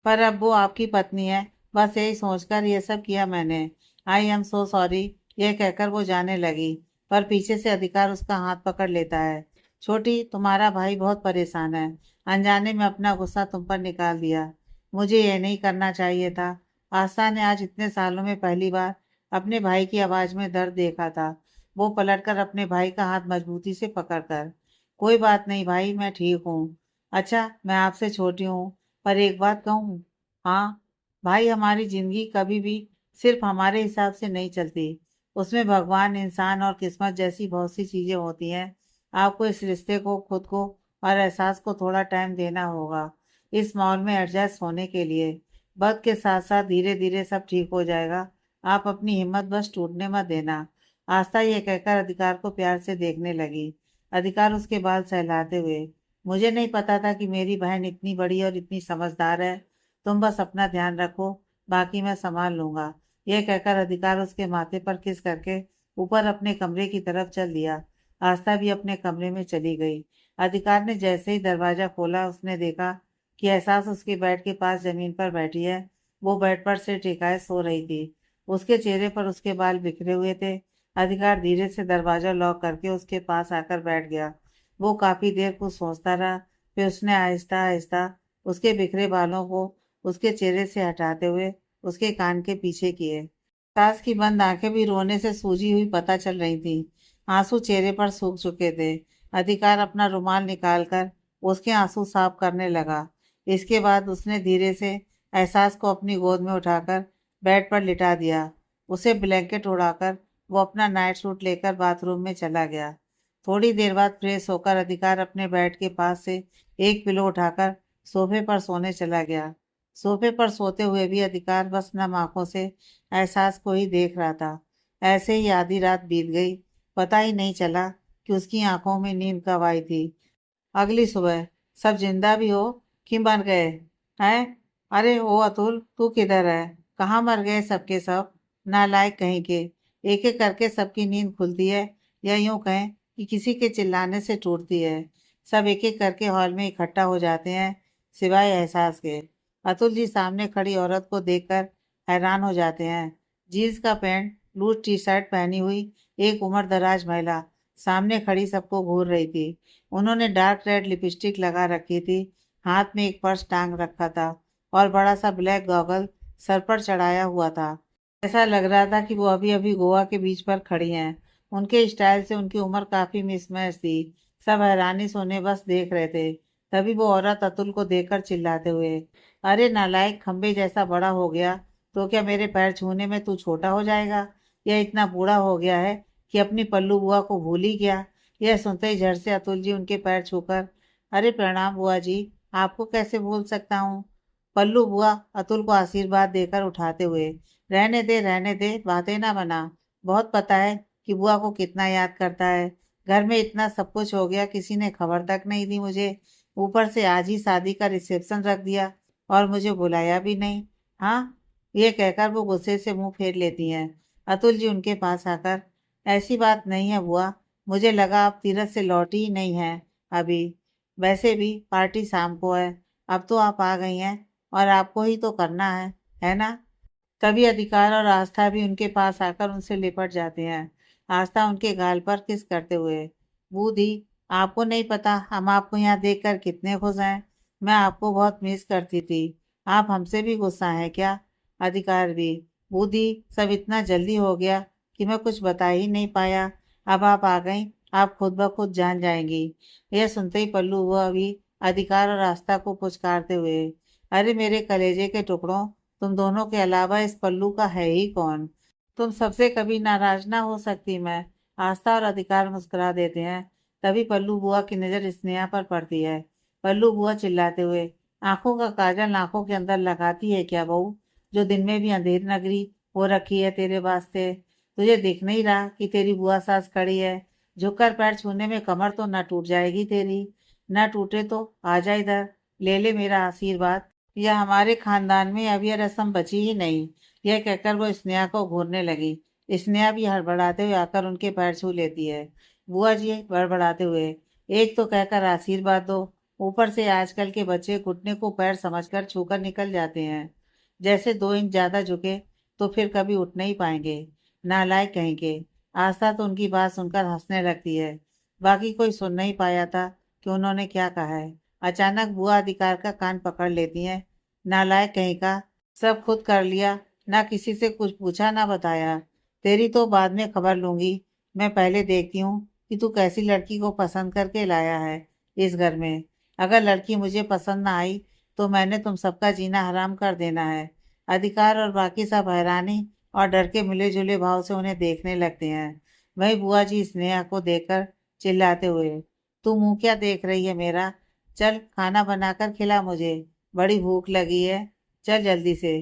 Speaker 1: पर अब वो आपकी पत्नी है। बस यही सोचकर ये सब किया मैंने। I am so sorry. ये कहकर वो जाने लगी, पर पीछे से अधिकार उसका हाथ पकड़ लेता है। छोटी, तुम्हारा भाई बहुत परेशान है। अनजाने में अपना गुस्सा तुम पर निकाल दिया। मुझे ये नहीं करना चाहिए था। आस्था ने आज इतने सालों में पहली बार अपने भाई की आवाज में दर्द देखा था। वो पलटकर अपने भाई का हाथ मजबूती से पकड़कर, कोई बात नहीं भाई, मैं ठीक हूँ। अच्छा, मैं आपसे छोटी हूँ, पर एक बात कहूँ। हाँ भाई, हमारी जिंदगी कभी भी सिर्फ हमारे हिसाब से नहीं चलती। उसमें भगवान, इंसान और किस्मत जैसी बहुत सी चीजें होती हैं। आपको इस रिश्ते को, खुद को और एहसास को थोड़ा टाइम देना होगा इस माहौल में एडजस्ट होने के लिए। वक्त के साथ साथ धीरे धीरे सब ठीक हो जाएगा। आप अपनी हिम्मत बस टूटने मत देना। आस्था ये कहकर अधिकार को प्यार से देखने लगी। अधिकार उसके बाल सहलाते हुए, मुझे नहीं पता था कि मेरी बहन इतनी बड़ी और इतनी समझदार है। तुम बस अपना ध्यान रखो, बाकी मैं संभाल लूंगा। यह कहकर अधिकार उसके माथे पर किस करके ऊपर अपने कमरे की तरफ चल दिया। आस्था भी अपने कमरे में चली गई। अधिकार ने जैसे ही दरवाजा खोला, उसने देखा कि एहसास उसके बेड के पास जमीन पर बैठी है। वो बेड पर सिर टिकाए सो रही थी। उसके चेहरे पर उसके बाल बिखरे हुए थे। अधिकार धीरे से दरवाजा लॉक करके उसके पास आकर बैठ गया। वो काफी देर कुछ सोचता रहा। फिर उसने आहिस्ता आहिस्ता उसके बिखरे बालों को उसके चेहरे से हटाते हुए उसके कान के पीछे किए। सास की बंद आंखें भी रोने से सूजी हुई पता चल रही थी। आंसू चेहरे पर सूख चुके थे। अधिकार अपना रुमाल निकालकर उसके आंसू साफ करने लगा। इसके बाद उसने धीरे से एहसास को अपनी गोद में उठाकर बेड पर लिटा दिया। उसे ब्लैंकेट उड़ाकर वो अपना नाइट सूट लेकर बाथरूम में चला गया। थोड़ी देर बाद फ्रेश होकर अधिकार अपने बेड के पास से एक पिलो उठाकर सोफे पर सोने चला गया। सोफे पर सोते हुए भी अधिकार बस नम आंखों से एहसास को ही देख रहा था। ऐसे ही आधी रात बीत गई। पता ही नहीं चला कि उसकी आंखों में नींद कब आई थी। अगली सुबह सब जिंदा भी हो कि मर गए हैं? अरे ओ अतुल, तू किधर है? कहाँ मर गए सबके सब? नालायक कहीं के। एक एक करके सबकी नींद खुलती है, या यूं कहें कि किसी के चिल्लाने से टूटती है। सब एक एक करके हॉल में इकट्ठा हो जाते हैं, सिवाय एहसास के। अतुल जी सामने खड़ी औरत को देखकर हैरान हो जाते हैं। जीन्स का पैंट, लूज टी शर्ट पहनी हुई एक उम्र दराज महिला सामने खड़ी सबको घूर रही थी। उन्होंने डार्क रेड लिपस्टिक लगा रखी थी, हाथ में एक पर्स टांग रखा था और बड़ा सा ब्लैक गॉगल सर पर चढ़ाया हुआ था। ऐसा लग रहा था कि वो अभी अभी गोवा के बीच पर खड़ी हैं। उनके स्टाइल से उनकी उम्र काफी मिसमैच थी। सब हैरानी से उन्हें बस देख रहे थे। तभी वो औरत अतुल को देखकर चिल्लाते हुए, अरे नालायक, खंबे जैसा बड़ा हो गया तो क्या मेरे पैर छूने में तू छोटा हो जाएगा? या इतना बूढ़ा हो गया है कि अपनी पल्लू बुआ को भूल ही गया? यह सुनते ही झट से अतुल जी उनके पैर छूकर, अरे प्रणाम बुआ जी, आपको कैसे भूल सकता हूँ? पल्लू बुआ अतुल को आशीर्वाद देकर उठाते हुए, रहने दे, बातें ना बना। बहुत पता है कि बुआ को कितना याद करता है। घर में इतना सब कुछ हो गया, किसी ने खबर तक नहीं दी मुझे। ऊपर से आज ही शादी का रिसेप्शन रख दिया और मुझे बुलाया भी नहीं। हाँ, ये कहकर वो गुस्से से मुंह फेर लेती हैं। अतुल जी उनके पास आकर, ऐसी बात नहीं है बुआ, मुझे लगा आप तीरथ से लौटी ही नहीं हैं अभी। वैसे भी पार्टी शाम को है। अब तो आप आ गई हैं और आपको ही तो करना है ना? तभी अधिकार और आस्था भी उनके पास आकर उनसे लिपट जाते हैं। आस्था उनके गाल पर किस करते हुए, बूढ़ी, आपको नहीं पता हम आपको यहाँ देखकर कितने खुश हैं। मैं आपको बहुत मिस करती थी। आप हमसे भी गुस्सा है क्या? अधिकार भी, बूढ़ी, सब इतना जल्दी हो गया कि मैं कुछ बता ही नहीं पाया। अब आप आ गई, आप खुद ब खुद जान जाएंगी। यह सुनते ही पल्लू हुआ भी अधिकार और आस्था को पुचकारते हुए, अरे मेरे कलेजे के टुकड़ों, तुम दोनों के अलावा इस पल्लू का है ही कौन? तुम सबसे कभी नाराज ना हो सकती मैं। आस्था और अधिकार मुस्कुरा देते हैं। तभी पल्लू बुआ की नजर स्नेहा पर पड़ती है। पल्लू बुआ चिल्लाते हुए, आंखों का काजल आंखों के अंदर लगाती है क्या बहू? जो दिन में भी अंधेर नगरी हो रखी है तेरे वास्ते। तुझे दिख नहीं रहा कि तेरी बुआ सास खड़ी है? झुककर पैर छूने में कमर तो न टूट जाएगी तेरी? न टूटे तो आ जा इधर, ले ले मेरा आशीर्वाद। यह हमारे खानदान में अब यह रस्म बची ही नहीं। यह कहकर वो स्नेहा को घूरने लगी। स्नेहा भी हड़बड़ाते हुए आकर उनके पैर छू लेती है। बुआ जी, बड़बड़ाते हुए, एक तो कहकर आशीर्वाद दो, ऊपर से आजकल के बच्चे घुटने को पैर समझकर छूकर निकल जाते हैं। जैसे 2 इंच ज्यादा झुके तो फिर कभी उठ नहीं पाएंगे। नालायक कहेंगे। आस्था तो उनकी बात सुनकर हंसने लगती है। बाकी कोई सुन नहीं पाया था कि उन्होंने क्या कहा है। अचानक बुआ अधिकार का कान पकड़ लेती हैं। नालायक कहीं का, सब खुद कर लिया, ना किसी से कुछ पूछा ना बताया। तेरी तो बाद में खबर लूंगी। मैं पहले देखती हूँ कि तू कैसी लड़की को पसंद करके लाया है इस घर में। अगर लड़की मुझे पसंद ना आई तो मैंने तुम सबका जीना हराम कर देना है। अधिकार और बाकी सब हैरानी और डर के मिले जुले भाव से उन्हें देखने लगते हैं। वही बुआ जी स्नेहा को देखकर चिल्लाते हुए, तू मुंह क्या देख रही है मेरा? चल खाना बनाकर खिला मुझे, बड़ी भूख लगी है। चल जल्दी से,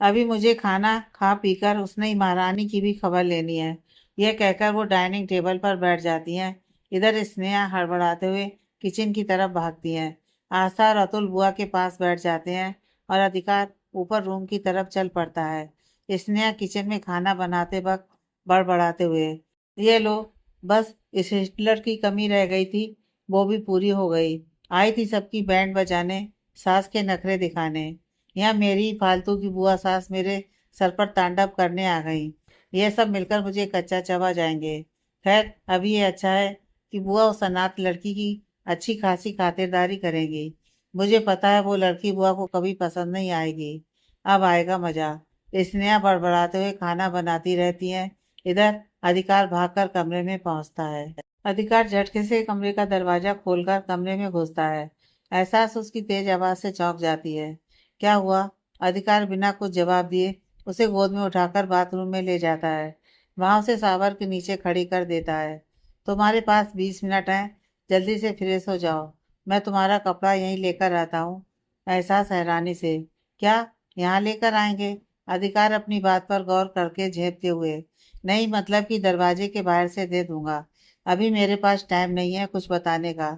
Speaker 1: अभी मुझे खाना खा पीकर उसने ही महारानी की भी खबर लेनी है। यह कहकर वो डाइनिंग टेबल पर बैठ जाती हैं। इधर स्नेहा हड़बड़ाते हुए किचन की तरफ भागती हैं। आस्था और अतुल बुआ के पास बैठ जाते हैं और अधिकार ऊपर रूम की तरफ चल पड़ता है। स्नेहा किचन में खाना बनाते वक्त बड़बड़ाते हुए, ये लो, बस इस हिटलर की कमी रह गई थी, वो भी पूरी हो गई। आई थी सबकी बैंड बजाने, सास के नखरे दिखाने। यहाँ मेरी फालतू की बुआ सास मेरे सर पर तांडव करने आ गई। ये सब मिलकर मुझे कच्चा चबा जाएंगे। खैर, अभी ये अच्छा है कि बुआ उस अनाथ लड़की की अच्छी खासी खातिरदारी करेंगी। मुझे पता है वो लड़की बुआ को कभी पसंद नहीं आएगी। अब आएगा मजा। स्नेहा बड़बड़ाते हुए खाना बनाती रहती हैं। इधर अधिकार भागकर कमरे में पहुंचता है। अधिकार झटके से कमरे का दरवाजा खोलकर कमरे में घुसता है। एहसास उसकी तेज आवाज से चौंक जाती है। क्या हुआ? अधिकार बिना कुछ जवाब दिए उसे गोद में उठाकर बाथरूम में ले जाता है। वहां उसे शावर के नीचे खड़ी कर देता है। तुम्हारे पास 20 मिनट हैं, जल्दी से फ्रेश हो जाओ। मैं तुम्हारा कपड़ा यहीं लेकर आता हूँ। एहसास हैरानी से, क्या यहाँ लेकर आएंगे? अधिकार अपनी बात पर गौर करके झेपते हुए, नहीं, मतलब कि दरवाजे के बाहर से दे दूंगा। अभी मेरे पास टाइम नहीं है कुछ बताने का।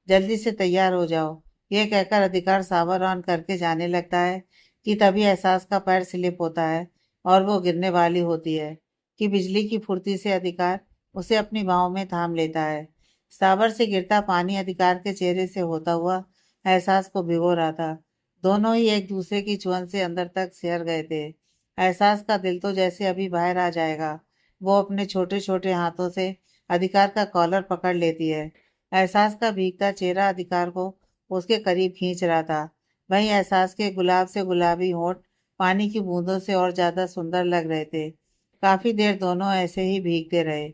Speaker 1: जल्दी से तैयार हो जाओ। यह कहकर अधिकार सावर ऑन करके जाने लगता है कि तभी एहसास का पैर स्लिप होता है और वो गिरने वाली होती है कि बिजली की फुर्ती से अधिकार उसे अपनी बाहों में थाम लेता है। सावर से गिरता पानी अधिकार के चेहरे से होता हुआ एहसास को भिगो रहा था। दोनों ही एक दूसरे की चुअन से अंदर तक सिहर गए थे। एहसास का दिल तो जैसे अभी बाहर आ जाएगा। वो अपने छोटे छोटे हाथों से अधिकार का कॉलर पकड़ लेती है। एहसास का भीगता चेहरा अधिकार को उसके करीब खींच रहा था। वहीं एहसास के गुलाब से गुलाबी होंठ पानी की बूंदों से और ज्यादा सुंदर लग रहे थे। काफी देर दोनों ऐसे ही भीगते रहे।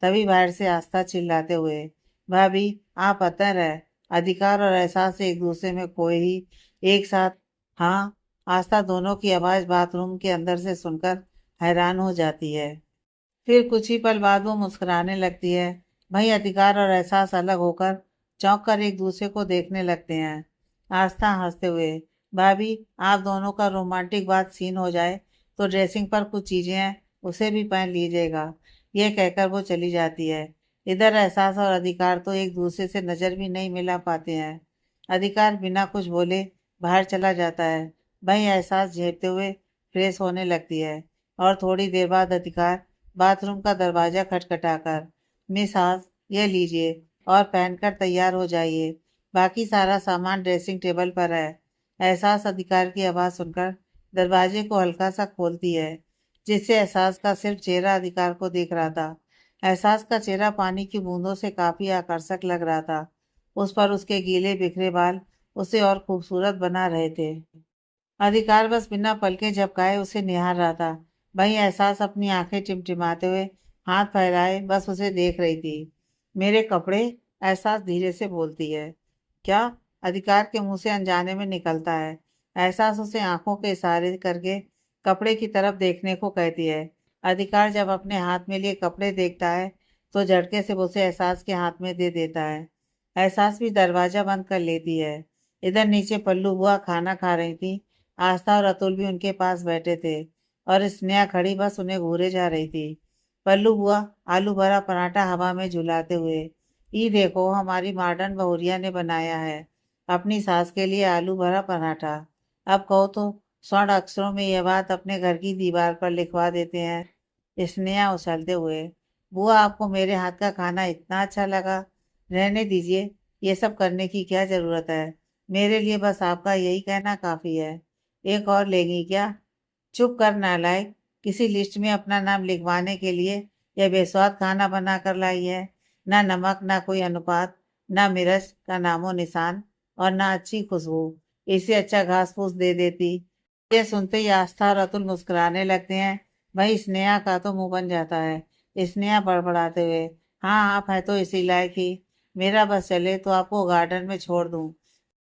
Speaker 1: तभी बाहर से आस्था चिल्लाते हुए, भाभी, आप अतर है। अधिकार और एहसास एक दूसरे में खोए ही एक साथ, हाँ, आस्था दोनों की आवाज बाथरूम के अंदर से सुनकर हैरान हो जाती है। फिर कुछ ही पल बाद वो मुस्कुराने लगती है। वहीं अधिकार और एहसास अलग होकर चौंक कर एक दूसरे को देखने लगते हैं। आस्था हंसते हुए, भाभी, आप दोनों का रोमांटिक बात सीन हो जाए तो ड्रेसिंग पर कुछ चीजें हैं, उसे भी पहन लीजिएगा। यह कहकर वो चली जाती है। इधर एहसास और अधिकार तो एक दूसरे से नजर भी नहीं मिला पाते हैं। अधिकार बिना कुछ बोले बाहर चला जाता है। वहीं एहसास झेपते हुए फ्रेश होने लगती है और थोड़ी देर बाद अधिकार बाथरूम का दरवाजा खटखटाकर, मिस हास, ये लीजिए और पहनकर तैयार हो जाइए। बाकी सारा सामान ड्रेसिंग टेबल पर है। एहसास अधिकार की आवाज़ सुनकर दरवाजे को हल्का सा खोलती है, जिससे एहसास का सिर्फ चेहरा अधिकार को दिख रहा था। एहसास का चेहरा पानी की बूंदों से काफी आकर्षक लग रहा था। उस पर उसके गीले बिखरे बाल उसे और खूबसूरत बना रहे थे। अधिकार बस बिना पलके झपकाए उसे निहार रहा था। वहीं एहसास अपनी आंखें टिमटिमाते हुए हाथ फैलाए बस उसे देख रही थी। मेरे कपड़े? एहसास धीरे से बोलती है। क्या? अधिकार के मुंह से अनजाने में निकलता है। एहसास उसे आंखों के इशारे करके कपड़े की तरफ देखने को कहती है। अधिकार जब अपने हाथ में लिए कपड़े देखता है तो झटके से वो उसे एहसास के हाथ में दे देता है। एहसास भी दरवाजा बंद कर लेती है। इधर नीचे पल्लू बुआ खाना खा रही थी। आस्था और अतुल भी उनके पास बैठे थे और स्नेहा खड़ी बस उन्हें घूरे जा रही थी। पल्लू बुआ आलू भरा पराठा हवा में झुलाते हुए, ई देखो, हमारी मॉडर्न बहुरिया ने बनाया है। अपनी सास के लिए आलू भरा पराठा। अब कहो तो स्वर्ण अक्षरों में यह बात अपने घर की दीवार पर लिखवा देते हैं। स्नेहा उछलते हुए, बुआ आपको मेरे हाथ का खाना इतना अच्छा लगा? रहने दीजिए, ये सब करने की क्या जरूरत है? मेरे लिए बस आपका यही कहना काफी है। एक और लेगी क्या? चुप कर नालायक। किसी लिस्ट में अपना नाम लिखवाने के लिए यह बेस्वाद खाना बना कर लाई है। ना नमक, ना कोई अनुपात, ना मिर्च का नामो निशान, और ना अच्छी खुशबू। इससे अच्छा घास फूस दे देती। ये सुनते ही आस्था और अतुल मुस्कुराने लगते हैं। वही स्नेहा का तो मुंह बन जाता है। स्नेहा बड़बड़ाते हुए, हाँ आप है तो इसी लायक ही। मेरा बस चले तो आपको गार्डन में छोड़ दूं।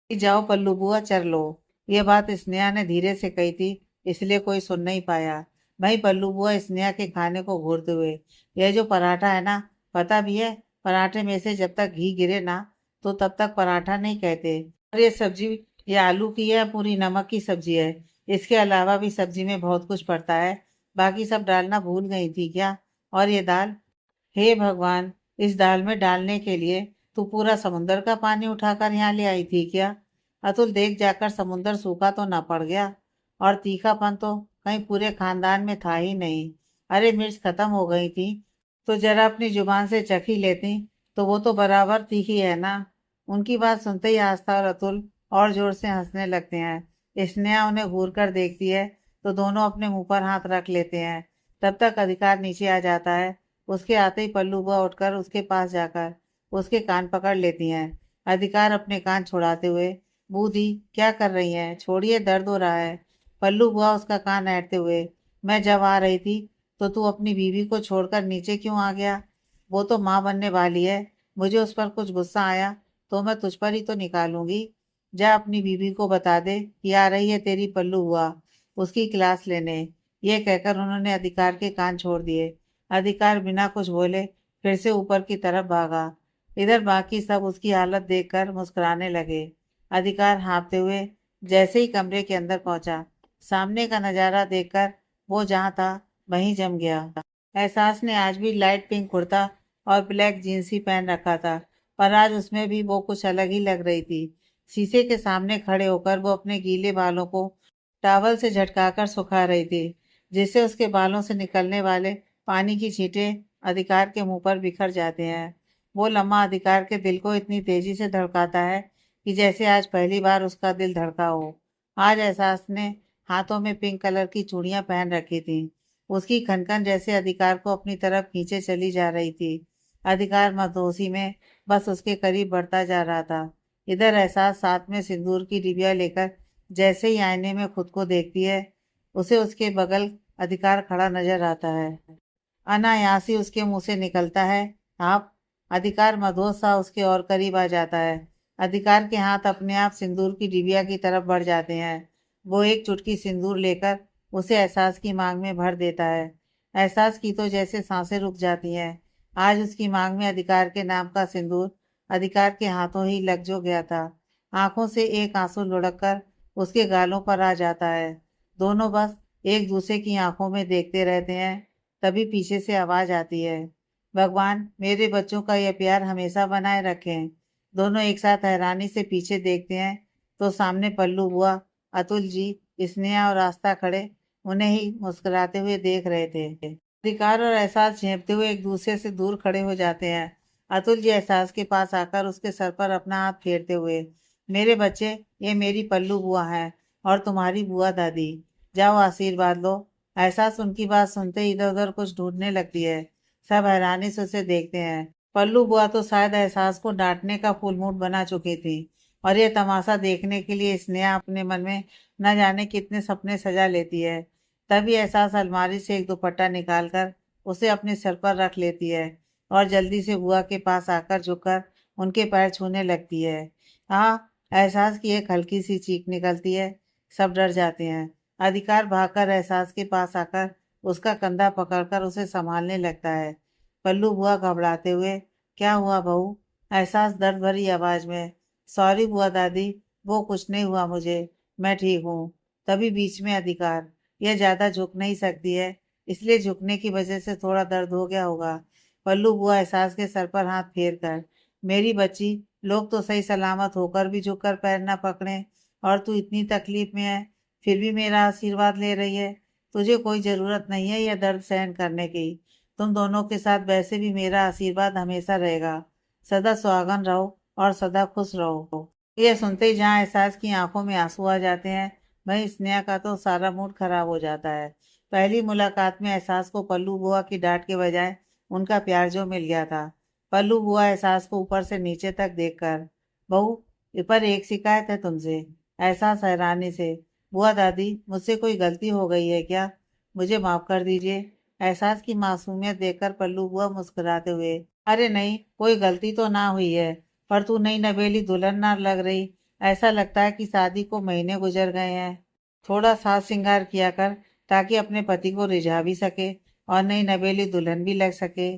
Speaker 1: जाओ पल्लू बुआ चर लो। ये बात स्नेहा ने धीरे से कही थी, इसलिए कोई सुन नहीं पाया। भाई पल्लू बुआ स्नेहा के खाने को घूरते हुए, यह जो पराठा है ना, पता भी है पराठे में से जब तक घी गिरे ना तो तब तक पराठा नहीं कहते। और ये सब्जी, ये आलू की है, पूरी नमक की सब्जी है। इसके अलावा भी सब्जी में बहुत कुछ पड़ता है। बाकी सब डालना भूल गई थी क्या? और ये दाल, हे भगवान, इस दाल में डालने के लिए तू पूरा समुंदर का पानी उठाकर यहाँ ले आई थी क्या? अतुल देख जाकर समुंदर सूखा तो ना पड़ गया? और तीखापन तो कहीं पूरे खानदान में था ही नहीं। अरे मिर्च खत्म हो गई थी तो जरा अपनी जुबान से चखी लेती, तो वो तो बराबर तीखी है ना। उनकी बात सुनते ही आस्था और अतुल और जोर से हंसने लगते हैं। स्नेहा उन्हें घूर कर देखती है तो दोनों अपने मुंह पर हाथ रख लेते हैं। तब तक अधिकार नीचे आ जाता है। उसके आते ही पल्लू बुआ उठकर उसके पास जाकर उसके कान पकड़ लेती हैं। अधिकार अपने कान छुड़ाते हुए, बूदी क्या कर रही हैं? छोड़िए, दर्द हो रहा है। पल्लू बुआ उसका कान ऐंठते हुए, मैं जब आ रही थी तो तू अपनी बीवी को छोड़कर नीचे क्यों आ गया? वो तो माँ बनने वाली है। मुझे उस पर कुछ गुस्सा आया तो मैं तुझ पर ही तो निकालूंगी। जा अपनी बीवी को बता दे कि आ रही है तेरी पल्लू बुआ उसकी क्लास लेने। ये कहकर उन्होंने अधिकार के कान छोड़ दिए। अधिकार बिना कुछ बोले फिर से ऊपर की तरफ भागा। इधर बाकी सब उसकी हालत देखकर मुस्कुराने लगे। अधिकार हाँफते हुए जैसे ही कमरे के अंदर पहुंचा, सामने का नजारा देखकर वो जहाँ था वहीं जम गया। एहसास ने आज भी लाइट पिंक कुर्ता और ब्लैक जींस ही पहन रखा था, पर आज उसमें भी वो कुछ अलग ही लग रही थी। शीशे के सामने खड़े होकर वो अपने गीले बालों को टॉवल से झटकाकर सुखा रही थी, जिससे उसके बालों से निकलने वाले पानी की छींटें अधिकार के मुंह पर बिखर जाते हैं। वो लम्हा अधिकार के दिल को इतनी तेजी से धड़काता है कि जैसे आज पहली बार उसका दिल धड़का हो। आज एहसास ने हाथों में पिंक कलर की चूड़ियां पहन रखी थी। उसकी खनखन जैसे अधिकार को अपनी तरफ खींचे चली जा रही थी। अधिकार मदहोशी में बस उसके करीब बढ़ता जा रहा था। इधर एहसास साथ में सिंदूर की डिबिया लेकर जैसे ही आईने में खुद को देखती है, उसे उसके बगल अधिकार खड़ा नजर आता है। अनायास ही उसके मुंह से निकलता है, आप। अधिकार मदहोश सा उसके और करीब आ जाता है। अधिकार के हाथ अपने आप सिंदूर की डिबिया की तरफ बढ़ जाते हैं। वो एक चुटकी सिंदूर लेकर उसे एहसास की मांग में भर देता है। एहसास की तो जैसे सांसें रुक जाती हैं। आज उसकी मांग में अधिकार के नाम का सिंदूर अधिकार के हाथों ही लग जो गया था। आंखों से एक आंसू लुढ़क कर उसके गालों पर आ जाता है। दोनों बस एक दूसरे की आंखों में देखते रहते हैं। तभी पीछे से आवाज आती है, भगवान मेरे बच्चों का यह प्यार हमेशा बनाए रखें। दोनों एक साथ हैरानी से पीछे देखते हैं तो सामने पल्लू बुआ, अतुल जी, स्नेहा और आस्था खड़े उन्हें ही मुस्कुराते हुए देख रहे थे। अधिकार और एहसास झेपते हुए एक दूसरे से दूर खड़े हो जाते हैं। अतुल जी एहसास के पास आकर उसके सर पर अपना हाथ फेरते हुए, मेरे बच्चे, ये मेरी पल्लू बुआ है और तुम्हारी बुआ दादी। जाओ आशीर्वाद लो। एहसास उनकी बात सुनते ही इधर उधर कुछ ढूंढने लगती है। सब हैरानी से उसे देखते हैं। पल्लू बुआ तो शायद एहसास को डांटने का फुल मूड बना चुकी थी, और ये तमाशा देखने के लिए स्नेहा अपने मन में न जाने कितने सपने सजा लेती है। तभी एहसास अलमारी से एक दुपट्टा निकालकर उसे अपने सर पर रख लेती है और जल्दी से बुआ के पास आकर झुककर उनके पैर छूने लगती है। हाँ, एहसास की एक हल्की सी चीख निकलती है। सब डर जाते हैं। अधिकार भागकर एहसास के पास आकर उसका कंधा पकड़कर उसे संभालने लगता है। पल्लू बुआ घबराते हुए, क्या हुआ बहू? एहसास दर्द भरी आवाज में, सॉरी बुआ दादी, वो कुछ नहीं हुआ मुझे, मैं ठीक हूँ। तभी बीच में अधिकार, यह ज्यादा झुक नहीं सकती है, इसलिए झुकने की वजह से थोड़ा दर्द हो गया होगा। पल्लू बुआ एहसास के सर पर हाथ फेर कर, मेरी बच्ची लोग तो सही सलामत होकर भी झुककर पैर न पकड़े, और तू इतनी तकलीफ में है फिर भी मेरा आशीर्वाद ले रही है। तुझे कोई जरूरत नहीं है यह दर्द सहन करने की। तुम दोनों के साथ वैसे भी मेरा आशीर्वाद हमेशा रहेगा। सदा सुहागन रहो और सदा खुश रहो। यह सुनते ही जहाँ एहसास की आंखों में आंसू आ जाते हैं, वहीं स्नेहा का तो सारा मूड खराब हो जाता है। पहली मुलाकात में एहसास को पल्लू बुआ की डांट के बजाय उनका प्यार जो मिल गया था। पल्लू बुआ एहसास को ऊपर से नीचे तक देखकर, बहू, पर एक शिकायत है तुमसे। एहसास हैरानी से, बुआ दादी, मुझसे कोई गलती हो गई है क्या? मुझे माफ कर दीजिए। एहसास की मासूमियत देखकर पल्लू बुआ मुस्कुराते हुए, अरे नहीं, कोई गलती तो ना हुई है, पर तू नई नवेली दुल्हन ना लग रही। ऐसा लगता है कि शादी को महीने गुजर गए हैं। थोड़ा साज श्रृंगार किया कर, ताकि अपने पति को रिझा भी सके और नई नवेली दुल्हन भी लग सके।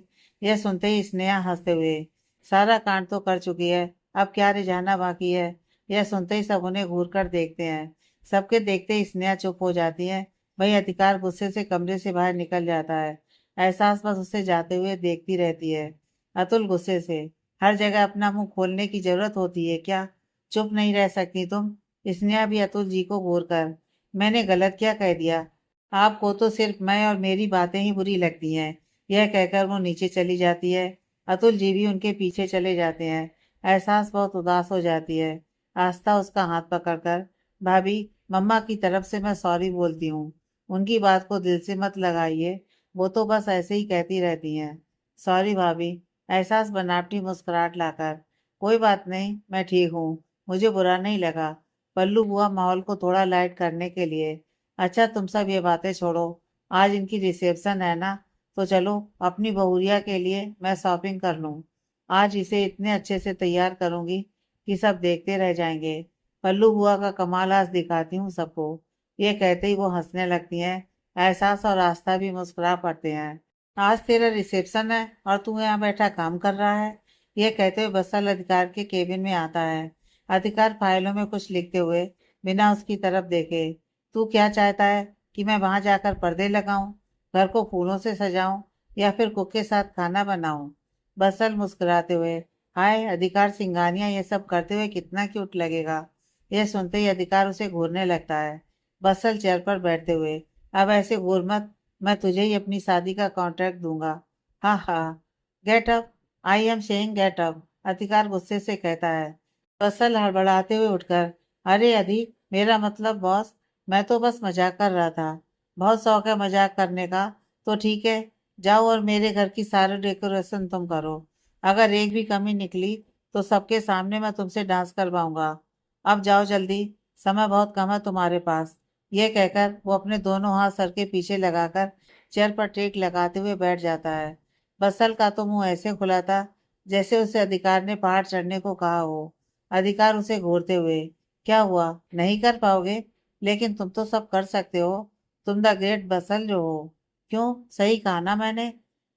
Speaker 1: यह सुनते ही स्नेहा हंसते हुए, सारा कांड तो कर चुकी है, अब क्या रिझाना बाकी है? यह सुनते ही सब उन्हें घूर कर देखते हैं। सबके देखते ही स्नेहा चुप हो जाती है। वही अधिकार गुस्से से कमरे से बाहर निकल जाता है। एहसास बस उसे जाते हुए देखती रहती है। अतुल गुस्से से, हर जगह अपना मुंह खोलने की जरूरत होती है क्या? चुप नहीं रह सकती तुम? स्नेहा भी अतुल जी को घूर कर, मैंने गलत क्या कह दिया? आपको तो सिर्फ मैं और मेरी बातें ही बुरी लगती हैं। यह कहकर वो नीचे चली जाती है। अतुल जी भी उनके पीछे चले जाते हैं। एहसास बहुत उदास हो जाती है। आस्था उसका हाथ पकड़कर, भाभी, मम्मा की तरफ से मैं सॉरी बोलती हूँ। उनकी बात को दिल से मत लगाइए, वो तो बस ऐसे ही कहती रहती हैं। सॉरी भाभी। एहसास बनावटी मुस्कुराहट लाकर, कोई बात नहीं, मैं ठीक हूँ, मुझे बुरा नहीं लगा। पल्लू बुआ माहौल को थोड़ा लाइट करने के लिए, अच्छा तुम सब ये बातें छोड़ो, आज इनकी रिसेप्शन है ना, तो चलो अपनी बहुरिया के लिए मैं शॉपिंग कर लूँ। आज इसे इतने अच्छे से तैयार करूंगी कि सब देखते रह जाएंगे। पल्लू बुआ का कमाल आज दिखाती हूँ सबको। ये कहते ही वो हंसने लगती हैं। एहसास और आस्था भी मुस्कुरा पड़ते हैं। आज तेरा रिसेप्शन है और तू यहाँ बैठा काम कर रहा है। ये कहते हुए बत्सल अधिकार के केबिन में आता है। अधिकार फाइलों में कुछ लिखते हुए बिना उसकी तरफ देखे, तू क्या चाहता है कि मैं वहां जाकर पर्दे लगाऊं, घर को फूलों से सजाऊं, या फिर कुक के साथ खाना बनाऊं? बसल मुस्कुराते हुए, हाय अधिकार सिंघानिया ये सब करते हुए कितना क्यूट लगेगा। यह सुनते ही अधिकार उसे घूरने लगता है। बसल चेयर पर बैठते हुए, अब ऐसे घूर मत, मैं तुझे ही अपनी शादी का कॉन्ट्रैक्ट दूंगा। हाँ हाँ, get up, I am saying get up, अधिकार गुस्से से कहता है। बसल हड़बड़ाते हुए उठकर, अरे अधिक, मेरा मतलब बॉस, मैं तो बस मजाक कर रहा था। बहुत शौक है मजाक करने का, तो ठीक है, जाओ और मेरे घर की सारी डेकोरेशन तुम करो। अगर एक भी कमी निकली तो सबके सामने मैं तुमसे डांस करवाऊंगा। अब जाओ जल्दी, समय बहुत कम है तुम्हारे पास। यह कहकर वो अपने दोनों हाथ सर के पीछे लगाकर चेयर पर टेक लगाते हुए बैठ जाता है। बसल का तो मुंह ऐसे खुला था जैसे उसे अधिकार ने पहाड़ चढ़ने को कहा हो। अधिकार उसे घूरते हुए, क्या हुआ, नहीं कर पाओगे? लेकिन तुम तो सब कर सकते हो, तुम द ग्रेट बसल जो हो। क्यों, सही कहा ना मैंने?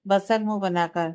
Speaker 1: बसल मुंह बनाकर,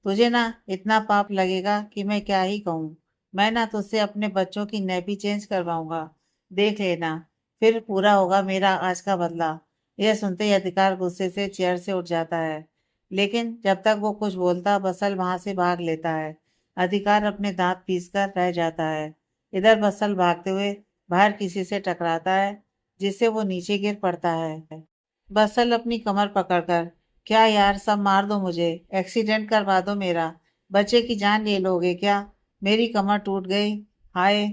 Speaker 1: तुझे ना इतना पाप लगेगा कि मैं क्या ही कहूँ। मैं ना तुझसे अपने बच्चों की नैपी चेंज करवाऊंगा, देख लेना, फिर पूरा होगा मेरा आज का बदला। यह सुनते ही अधिकार गुस्से से चेयर से उठ जाता है, लेकिन जब तक वो कुछ बोलता बसल वहां से भाग लेता है। अधिकार अपने दांत पीसकर रह जाता है। इधर बसल भागते हुए बाहर किसी से टकराता है, जिससे वो नीचे गिर पड़ता है। बसल अपनी कमर पकड़कर, क्या यार, सब मार दो मुझे, एक्सीडेंट करवा दो मेरा, बच्चे की जान ले लोगे क्या? मेरी कमर टूट गई, हाय,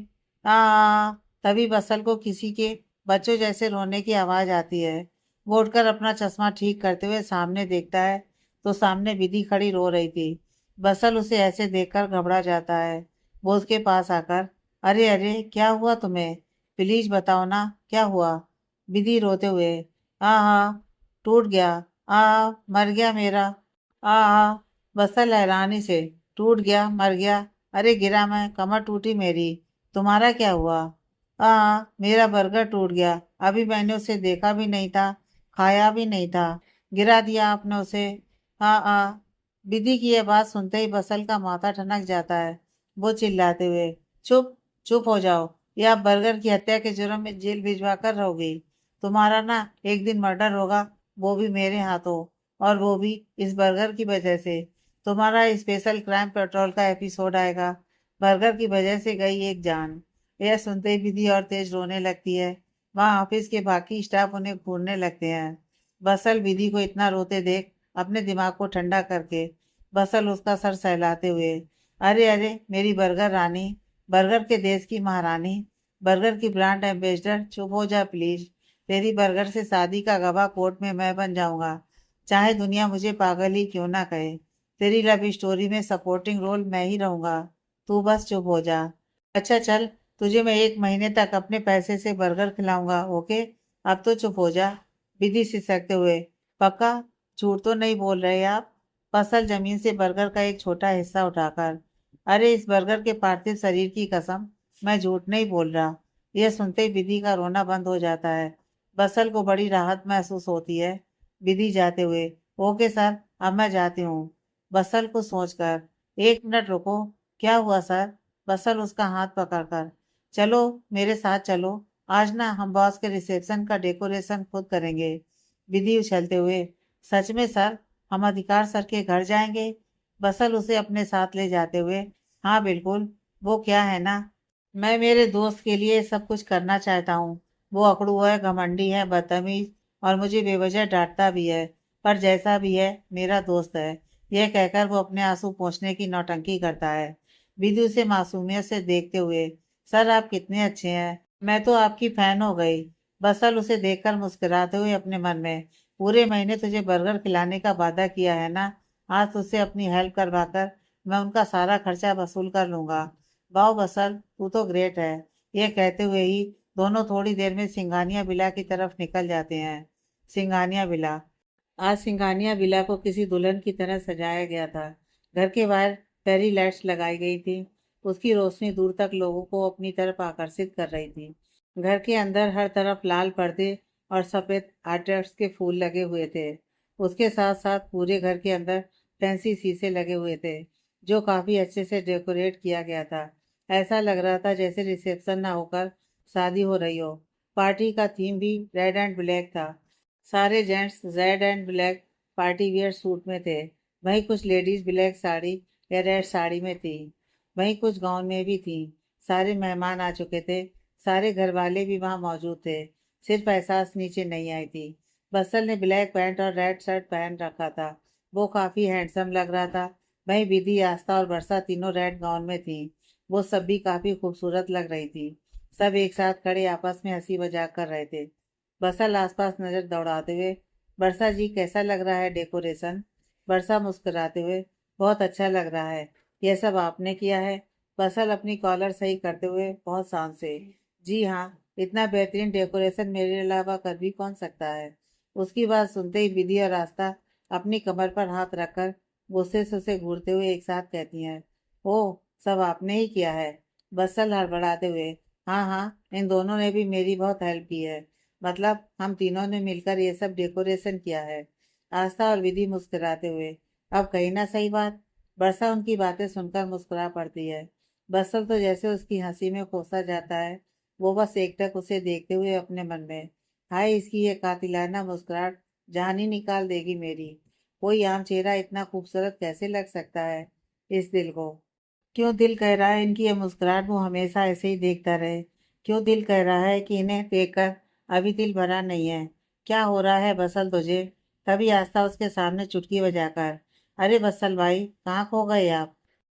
Speaker 1: आ। तभी बसल को किसी के बच्चों जैसे रोने की आवाज आती है। वो उठकर अपना चश्मा ठीक करते हुए सामने देखता है, तो सामने विधि खड़ी रो रही थी। बसल उसे ऐसे देखकर घबरा जाता है। वो उसके पास आकर, अरे अरे, क्या हुआ तुम्हें? प्लीज बताओ ना, क्या हुआ? विधि रोते हुए, हाँ हाँ, टूट गया, मर गया मेरा, बसल हैरानी से, टूट गया, मर गया? अरे गिरा मैं, कमर टूटी मेरी, तुम्हारा क्या हुआ? मेरा बर्गर टूट गया, अभी मैंने उसे देखा भी नहीं था, खाया भी नहीं था, गिरा दिया आपने उसे। विधि की यह बात सुनते ही बसल का माथा ठनक जाता है। वो चिल्लाते हुए, चुप, चुप हो जाओ, या आप बर्गर की हत्या के जुर्म में जेल भिजवा कर रहोगे। तुम्हारा ना एक दिन मर्डर होगा, वो भी मेरे हाथों, और वो भी इस बर्गर की वजह से। तुम्हारा स्पेशल क्राइम पेट्रोल का एपिसोड आएगा। बर्गर की वजह से गई एक जान। यह सुनते ही विधि और तेज रोने लगती है। वहां ऑफिस के बाकी स्टाफ उन्हें घूरने लगते हैं। बसल विधि को इतना रोते देख अपने दिमाग को ठंडा करके बसल उसका सर सहलाते हुए, अरे अरे मेरी बर्गर रानी, बर्गर के देश की महारानी, बर्गर की ब्रांड एम्बेसडर, चुप हो जा प्लीज। तेरी बर्गर से शादी का गवाह कोर्ट में मैं बन जाऊंगा, चाहे दुनिया मुझे पागल ही क्यों ना कहे। तेरी लव स्टोरी में सपोर्टिंग रोल मैं ही रहूंगा, तू बस चुप हो जा। अच्छा चल, तुझे मैं 1 महीने तक अपने पैसे से बर्गर खिलाऊंगा, ओके? अब तो चुप हो जा। विधि सिसकते हुए, पक्का? झूठ तो नहीं बोल रहे आप? फसल जमीन से बर्गर का एक छोटा हिस्सा उठाकर, अरे इस बर्गर के पार्थिव शरीर की कसम, मैं झूठ नहीं बोल रहा। यह सुनते ही विधि का रोना बंद हो जाता है। बसल को बड़ी राहत महसूस होती है। विधि जाते हुए, ओके सर, अब मैं जाती हूँ। बसल को सोचकर, 1 मिनट रुको, क्या हुआ सर? बसल उसका हाथ पकड़कर, चलो मेरे साथ चलो, आज ना हम बॉस के रिसेप्शन का डेकोरेशन खुद करेंगे। विधि उछलते हुए, सच में सर, हम अधिकार सर के घर जाएंगे? बसल उसे अपने साथ ले जाते हुए, हाँ बिल्कुल, वो क्या है ना, मैं मेरे दोस्त के लिए सब कुछ करना चाहता हूँ। वो अकड़ू है, घमंडी है, बदतमीज और मुझे बेवजह डांटता भी है, पर जैसा भी है मेरा दोस्त है। यह कहकर वो अपने आंसू पोंछने की नौटंकी करता है। विधि उसे मासूमियत से देखते हुए, सर आप कितने अच्छे हैं, मैं तो आपकी फैन हो गई। बसल उसे देखकर मुस्कुराते हुए अपने मन में, पूरे महीने तुझे बर्गर खिलाने का वादा किया है ना, आज तुझसे अपनी हेल्प करवाकर मैं उनका सारा खर्चा वसूल कर लूंगा। वाह बसल, तू तो ग्रेट है। ये कहते हुए ही दोनों थोड़ी देर में सिंघानिया विला की तरफ निकल जाते हैं। सिंघानिया विला। आज सिंघानिया विला को किसी दुल्हन की तरह सजाया गया था। घर के बाहर फेरी लाइट्स लगाई गई थी। उसकी रोशनी दूर तक लोगों को अपनी तरफ आकर्षित कर रही थी। घर के अंदर हर तरफ लाल पर्दे और सफेद आर्टिस्ट के फूल लगे हुए थे। उसके साथ साथ पूरे घर के अंदर फैंसी शीशे लगे हुए थे, जो काफी अच्छे से डेकोरेट किया गया था। ऐसा लग रहा था जैसे रिसेप्शन ना होकर शादी हो रही हो। पार्टी का थीम भी रेड एंड ब्लैक था। सारे gents red and black party wear suit में थे। वहीं कुछ लेडीज ब्लैक साड़ी या रेड साड़ी में थी। वहीं कुछ गाउन में भी थी। सारे मेहमान आ चुके थे। सारे घर वाले भी वहां मौजूद थे। सिर्फ एहसास नीचे नहीं आई थी। बसल ने ब्लैक पैंट और रेड शर्ट पहन रखा था। वो काफी हैंडसम लग रहा था। वहीं विधि, आस्था और वर्षा तीनों रेड गाउन में थी। वो सब भी काफी खूबसूरत लग रही थी। सब एक साथ खड़े आपस में हंसी मजाक कर रहे थे। बसल आसपास नजर दौड़ाते हुए, वर्षा जी कैसा लग रहा है डेकोरेशन? वर्षा मुस्कुराते हुए, बहुत अच्छा लग रहा है। यह सब आपने किया है? बसल अपनी कॉलर सही करते हुए बहुत शान से, जी हाँ, इतना बेहतरीन डेकोरेशन मेरे अलावा कर भी कौन सकता है। उसकी बात सुनते ही विधि और आस्था अपनी कमर पर हाथ रखकर गुस्से से उसे घूरते हुए एक साथ कहती हैं, ओह, सब आपने ही किया है? बसल हड़बड़ाते हुए, हाँ हाँ, इन दोनों ने भी मेरी बहुत हेल्प की है। मतलब हम तीनों ने मिलकर ये सब डेकोरेशन किया है। आस्था और विधि मुस्कुराते हुए, अब कही ना सही बात। वर्षा उनकी बातें सुनकर मुस्कुरा पड़ती है। बसल तो जैसे उसकी हंसी में खोसा जाता है। वो बस एकटक उसे देखते हुए अपने मन में, हाय इसकी ये कातिलाना मुस्कुराहट जान ही निकाल देगी मेरी। कोई आम चेहरा इतना खूबसूरत कैसे लग सकता है इस दिल को? क्यों दिल कह रहा है इनकी ये मुस्कुराहट वो हमेशा ऐसे ही देखता रहे? क्यों दिल कह रहा है कि इन्हें देखकर अभी दिल भरा नहीं है? क्या हो रहा है बसल तुझे? तभी आस्था उसके सामने चुटकी बजाकर, अरे बसल भाई, कहाँ खो गए आप?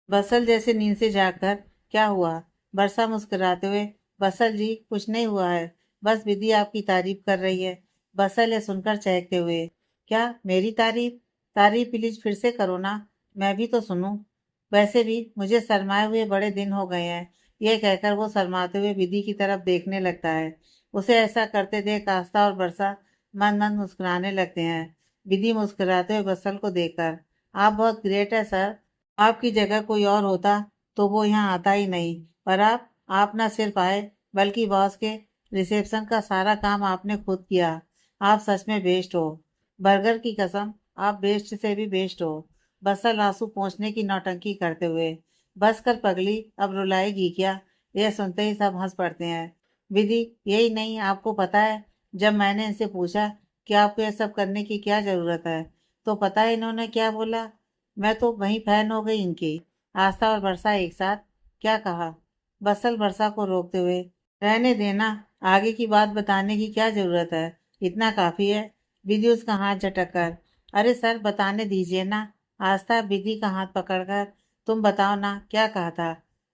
Speaker 1: बसल जैसे नींद से जागकर, क्या हुआ? बरसा मुस्कुराते हुए, बसल जी कुछ नहीं हुआ है, बस विधि आपकी तारीफ कर रही है। बसल ये सुनकर चहकते हुए, क्या मेरी तारीफ? तारीफ प्लीज फिर से करो ना, मैं भी तो सुनूं। वैसे भी मुझे शर्माए हुए बड़े दिन हो गए हैं। ये कहकर वो शर्माते हुए विधि की तरफ देखने लगता है। उसे ऐसा करते देख आस्था और बरसा मन मन मुस्कुराने लगते हैं। विधि मुस्कुराते हुए बसल को देखकर, आप बहुत ग्रेट है सर, आपकी जगह कोई और होता तो वो यहाँ आता ही नहीं। पर आप ना सिर्फ आए, बल्कि बॉस के रिसेप्शन का सारा काम आपने खुद किया। आप सच में बेस्ट हो। बर्गर की कसम, आप बेस्ट से भी बेस्ट हो। बसल आंसू पोंछने की नौटंकी करते हुए, बस कर पगली, अब रुलाएगी क्या? यह सुनते ही सब हंस पड़ते हैं। विधि, यही नहीं, आपको पता है, जब मैंने इनसे पूछा कि आपको यह सब करने की क्या जरूरत है, तो पता है इन्होंने क्या बोला? मैं तो वही फैन हो गई इनकी। आस्था और वर्षा एक साथ, क्या कहा? बसल वर्षा को रोकते हुए, रहने देना, आगे की बात बताने की क्या जरूरत है, इतना काफी है। विधि उसका हाथ झटक कर, अरे सर बताने दीजिए ना। आस्था विधि का हाथ पकड़कर, तुम बताओ ना क्या कहा था।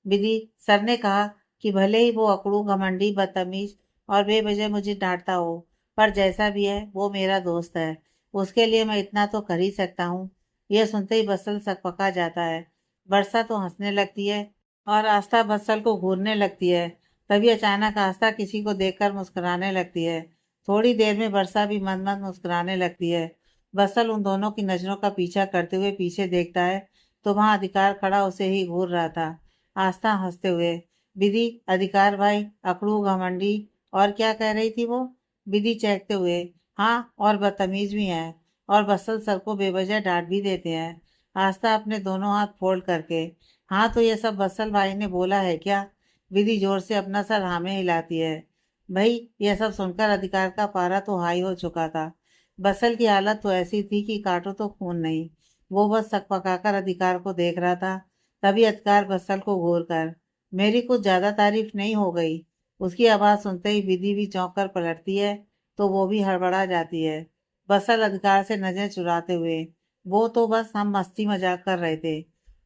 Speaker 1: विधि, सर ने कहा कि भले ही वो अकड़ू घमंडी बदतमीज और बेवजह मुझे डांटता हो, पर जैसा भी है वो मेरा दोस्त है, उसके लिए मैं इतना तो कर ही सकता हूँ। यह सुनते ही बसल सकपका जाता है। वर्षा तो हंसने लगती है और आस्था बसल को घूरने लगती है। तभी अचानक आस्था किसी को देखकर मुस्कुराने लगती है। थोड़ी देर में वर्षा भी मंद मंद मुस्कुराने लगती है। बसल उन दोनों की नजरों का पीछा करते हुए पीछे देखता है तो वहां अधिकार खड़ा उसे ही घूर रहा था। आस्था हंसते हुए, विधि, अधिकार भाई अकड़ू घमंडी और क्या कह रही थी वो? विधि चहकते हुए, हाँ और बदतमीज भी हैं और बसल सर को बेवजह डांट भी देते हैं। आस्था अपने दोनों हाथ फोल्ड करके, हाँ तो ये सब बसल भाई ने बोला है क्या? विधि जोर से अपना सर हाँ में हिलाती है। भाई यह सब सुनकर अधिकार का पारा तो हाई हो चुका था। बसल की हालत तो ऐसी थी कि काटो तो खून नहीं। वो बस सकपकाकर अधिकार को देख रहा था। तभी अधिकार बसल को घूर कर, मेरी कुछ ज्यादा तारीफ नहीं हो गई। उसकी आवाज सुनते ही विधि भी चौंक कर पलटती है तो वो भी हड़बड़ा जाती है। बसल अधिकार से नजर चुराते हुए, वो तो बस हम मस्ती मजाक कर रहे थे।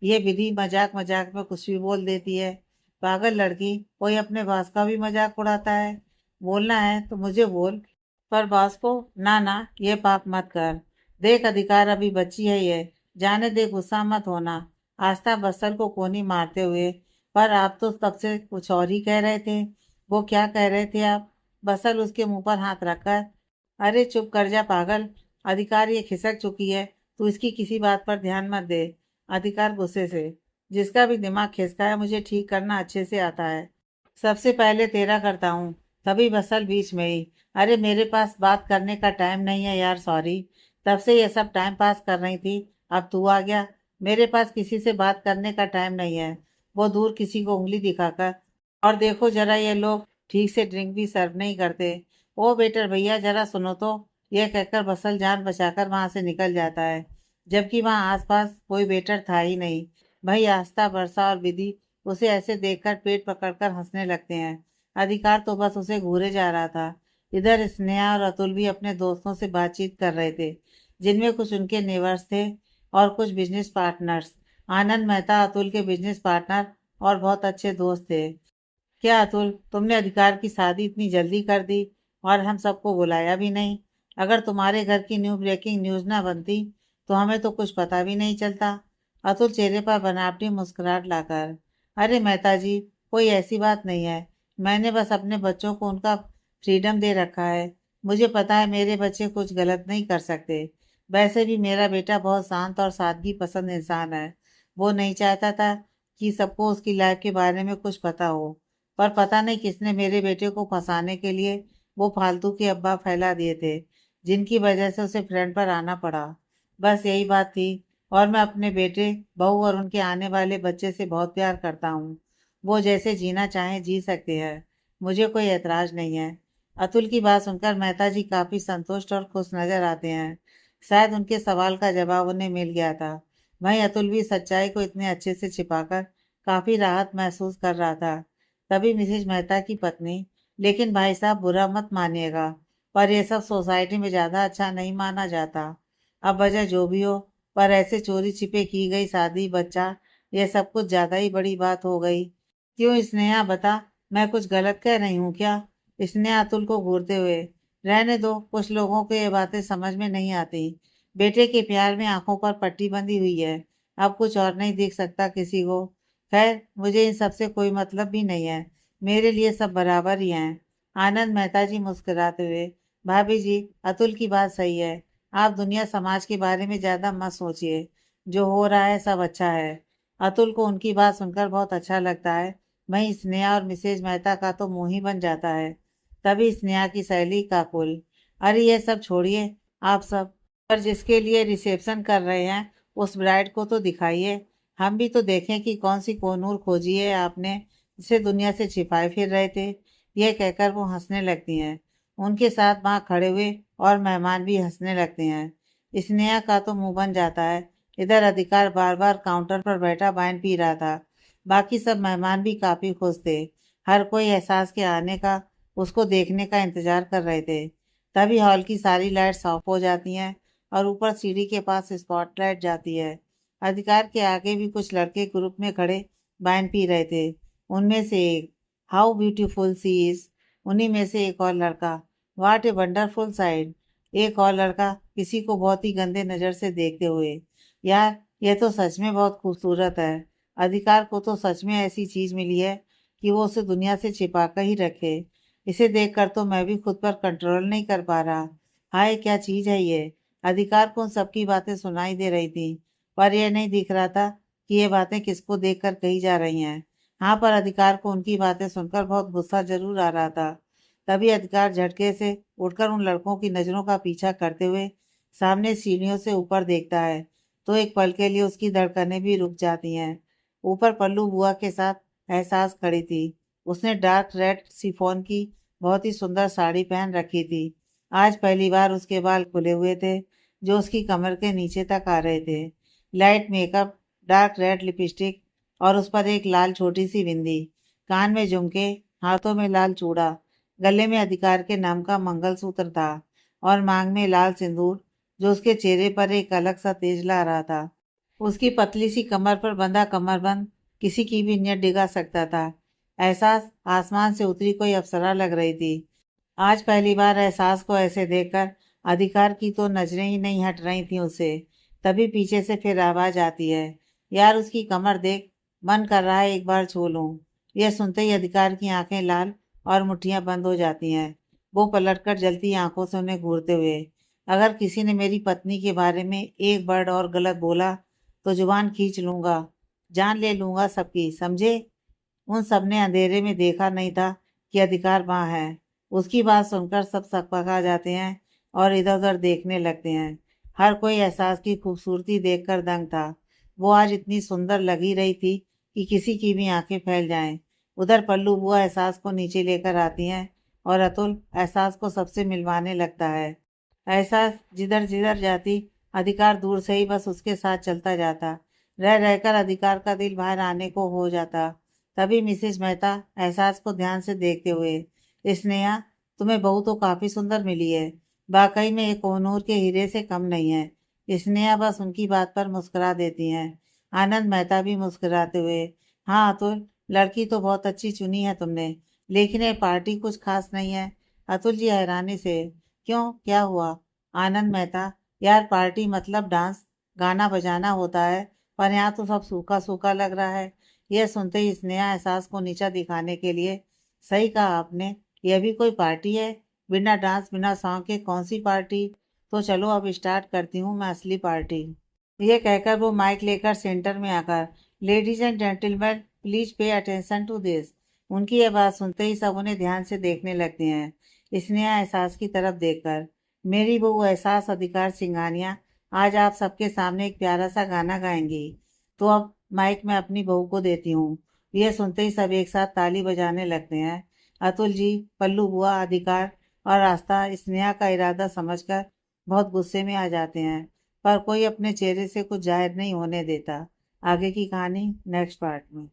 Speaker 1: ये विधि मजाक मजाक में कुछ भी बोल देती है। पागल लड़की, कोई अपने बॉस का भी मजाक उड़ाता है। बोलना है तो मुझे बोल, पर बॉस को ना ना, ये पाप मत कर। देख अधिकार अभी बच्ची है ये, जाने दे, गुस्सा मत होना। आस्था बसल को कोनी मारते हुए, पर आप तो तब से कुछ और ही कह रहे थे। वो क्या कह रहे थे आप? बसल उसके मुंह पर हाथ रखकर, अरे चुप कर जा पागल। अधिकार ये खिसक चुकी है, तू इसकी किसी बात पर ध्यान मत दे। अधिकार गुस्से से, जिसका भी दिमाग खिसका है मुझे ठीक करना अच्छे से आता है। सबसे पहले तेरा करता हूँ। तभी बसल बीच में ही, अरे मेरे पास बात करने का टाइम नहीं है यार, सॉरी। तब से ये सब टाइम पास कर रही थी, अब तू आ गया। मेरे पास किसी से बात करने का टाइम नहीं है। वो दूर किसी को उंगली दिखाकर, और देखो जरा ये लोग ठीक से ड्रिंक भी सर्व नहीं करते। ओ बेटर भैया जरा सुनो तो। यह कहकर बसल जान बचाकर वहां से निकल जाता है, जबकि वहां आसपास कोई वेटर था ही नहीं। भाई आस्था, वर्षा और विधि उसे ऐसे देखकर पेट पकड़कर हंसने लगते हैं। अधिकार तो बस उसे घूरे जा रहा था। इधर स्नेहा और अतुल भी अपने दोस्तों से बातचीत कर रहे थे, जिनमें कुछ उनके नेबर्स थे और कुछ बिजनेस पार्टनर्स। आनंद मेहता अतुल के बिजनेस पार्टनर और बहुत अच्छे दोस्त थे। क्या अतुल, तुमने अधिकार की शादी इतनी जल्दी कर दी और हम सबको बुलाया भी नहीं? अगर तुम्हारे घर की न्यू ब्रेकिंग न्यूज ना बनती तो हमें तो कुछ पता भी नहीं चलता। अतुल चेहरे पर बनावटी मुस्कुराहट लाकर, अरे मेहता जी, कोई ऐसी बात नहीं है। मैंने बस अपने बच्चों को उनका फ्रीडम दे रखा है। मुझे पता है मेरे बच्चे कुछ गलत नहीं कर सकते। वैसे भी मेरा बेटा बहुत शांत और सादगी पसंद इंसान है। वो नहीं चाहता था कि सबको उसकी लाइफ के बारे में कुछ पता हो। पर पता नहीं किसने मेरे बेटे को फंसाने के लिए वो फालतू के अफवाह फैला दिए थे, जिनकी वजह से उसे फ्रेंड पर आना पड़ा। बस यही बात थी। और मैं अपने बेटे, बहू और उनके आने वाले बच्चे से बहुत प्यार करता हूँ। वो जैसे जीना चाहें जी सकते हैं, मुझे कोई ऐतराज नहीं है। अतुल की बात सुनकर मेहता जी काफी संतुष्ट और खुश नजर आते हैं। शायद उनके सवाल का जवाब उन्हें मिल गया था। वहीं अतुल भी सच्चाई को इतने अच्छे से छिपाकर काफी राहत महसूस कर रहा था। तभी मिसेज मेहता की पत्नी, लेकिन भाई साहब बुरा मत मानिएगा, पर यह सब सोसाइटी में ज्यादा अच्छा नहीं माना जाता। अब वजह जो भी हो, पर ऐसे चोरी छिपे की गई शादी, बच्चा, यह सब कुछ ज्यादा ही बड़ी बात हो गई। क्यों स्नेहा बता, मैं कुछ गलत कह रही हूँ क्या? स्नेहा अतुल को घूरते हुए, रहने दो, कुछ लोगों को ये बातें समझ में नहीं आती। बेटे के प्यार में आंखों पर पट्टी बंधी हुई है, अब कुछ और नहीं दिख सकता किसी को। खैर मुझे इन सब से कोई मतलब भी नहीं है, मेरे लिए सब बराबर ही हैं। आनंद मेहता जी मुस्कुराते हुए, भाभी जी, अतुल की बात सही है। आप दुनिया समाज के बारे में ज्यादा मत सोचिए, जो हो रहा है सब अच्छा है। अतुल को उनकी बात सुनकर बहुत अच्छा लगता है। वहीं स्नेहा और मिसेज मेहता का तो मुंह ही बन जाता है। तभी स्नेहा की सहेली काकुल, अरे ये सब छोड़िए आप सब, पर जिसके लिए रिसेप्शन कर रहे हैं उस ब्राइड को तो दिखाइए, हम भी तो देखें कि कौन सी कोनूर खोजी है आपने, जिसे दुनिया से छिपाए फिर रहे थे। यह कहकर वो हंसने लगती हैं। उनके साथ वहाँ खड़े हुए और मेहमान भी हंसने लगते हैं। स्नेहा का तो मुंह बन जाता है। इधर अधिकार बार बार काउंटर पर बैठा वाइन पी रहा था। बाकी सब मेहमान भी काफी खुश थे। हर कोई एहसास के आने का, उसको देखने का इंतजार कर रहे थे। तभी हॉल की सारी लाइट्स ऑफ हो जाती हैं और ऊपर सीढ़ी के पास स्पॉटलाइट जाती है। अधिकार के आगे भी कुछ लड़के ग्रुप में खड़े वाइन पी रहे थे। उनमें से एक, हाउ ब्यूटीफुल सी इज। उन्हीं में से एक और लड़का, व्हाट ए वंडरफुल साइड। एक और लड़का किसी को बहुत ही गंदे नजर से देखते हुए, यार यह तो सच में बहुत खूबसूरत है। अधिकार को तो सच में ऐसी चीज मिली है कि वो उसे दुनिया से छिपा कर ही रखे। इसे देखकर तो मैं भी खुद पर कंट्रोल नहीं कर पा रहा। हाय क्या चीज है ये। अधिकार को उन सबकी बातें सुनाई दे रही थी, पर यह नहीं दिख रहा था कि ये बातें किसको देखकर कही जा रही हैं। हाँ, पर अधिकार को उनकी बातें सुनकर बहुत गुस्सा जरूर आ रहा था। तभी अधिकार झटके से उठकर उन लड़कों की नजरों का पीछा करते हुए सामने सीढ़ियों से ऊपर देखता है, तो एक पल के लिए उसकी धड़कनें भी रुक जाती हैं। ऊपर पल्लू बुआ के साथ एहसास खड़ी थी। उसने डार्क रेड शिफॉन की बहुत ही सुंदर साड़ी पहन रखी थी। आज पहली बार उसके बाल खुले हुए थे, जो उसकी कमर के नीचे तक आ रहे थे। Light makeup, dark red lipstick और उस पर एक लाल छोटी सी बिंदी, कान में झुमके, हाथों में लाल चूड़ा, गले में अधिकार के नाम का मंगलसूत्र था और मांग में लाल सिंदूर, जो उसके चेहरे पर एक अलग सा तेज ला रहा था। उसकी पतली सी कमर पर बंधा कमरबंद किसी की भी नीयत डिगा सकता था। एहसास आसमान से उतरी कोई अप्सरा लग रही थी। आज पहली बार एहसास को ऐसे देखकर अधिकार की तो नजरें ही नहीं हट रही थी उससे। तभी पीछे से फिर आवाज आती है, यार उसकी कमर देख, मन कर रहा है एक बार छू लूं। यह सुनते ही अधिकार की आंखें लाल और मुट्ठियां बंद हो जाती हैं। वो पलटकर जलती आंखों से उन्हें घूरते हुए, अगर किसी ने मेरी पत्नी के बारे में एक वर्ड और गलत बोला तो जुबान खींच लूंगा, जान ले लूंगा सबकी, समझे। उन सबने अंधेरे में देखा नहीं था कि अधिकार वहां है। उसकी बात सुनकर सब सकपका जाते हैं और इधर उधर देखने लगते हैं। हर कोई एहसास की खूबसूरती देखकर दंग था। वो आज इतनी सुंदर लग ही रही थी कि किसी की भी आंखें फैल जाएं। उधर पल्लू बुआ एहसास को नीचे लेकर आती हैं और अतुल एहसास को सबसे मिलवाने लगता है। एहसास जिधर जिधर जाती, अधिकार दूर से ही बस उसके साथ चलता जाता। रह रहकर अधिकार का दिल बाहर आने को हो जाता। तभी मिसेज मेहता एहसास को ध्यान से देखते हुए, स्नेहा, तुम्हें बहू तो काफी सुंदर मिली है, वाकई में एक कोहनूर के हीरे से कम नहीं है। स्नेहा बस उनकी बात पर मुस्कुरा देती हैं। आनंद मेहता भी मुस्कुराते हुए, हाँ अतुल, लड़की तो बहुत अच्छी चुनी है तुमने, लेकिन ये पार्टी कुछ खास नहीं है। अतुल जी हैरानी से, क्यों, क्या हुआ। आनंद मेहता, यार पार्टी मतलब डांस गाना बजाना होता है, पर यहाँ तो सब सूखा सूखा लग रहा है। यह सुनते ही स्नेहा एहसास को नीचा दिखाने के लिए, सही कहा आपने, यह भी कोई पार्टी है। बिना डांस बिना सॉन्ग के कौन सी पार्टी। तो चलो अब स्टार्ट करती हूँ मैं असली पार्टी। ये कहकर वो माइक लेकर सेंटर में आकर, ladies and gentleman please pay attention to this. उनकी यह बात सुनते ही सब उन्हें ध्यान से देखने लगते हैं, स्नेहा एहसास की तरफ देखकर। मेरी बहू एहसास अधिकार सिंघानिया आज आप सबके सामने एक प्यारा सा गाना गाएंगी, तो अब माइक मैं अपनी बहू को देती हूँ। यह सुनते ही सब एक साथ ताली बजाने लगते हैं। अतुल जी, पल्लू बुआ, अधिकार और आस्था स्नेहा का इरादा समझकर बहुत गुस्से में आ जाते हैं, पर कोई अपने चेहरे से कुछ जाहिर नहीं होने देता। आगे की कहानी नेक्स्ट पार्ट में।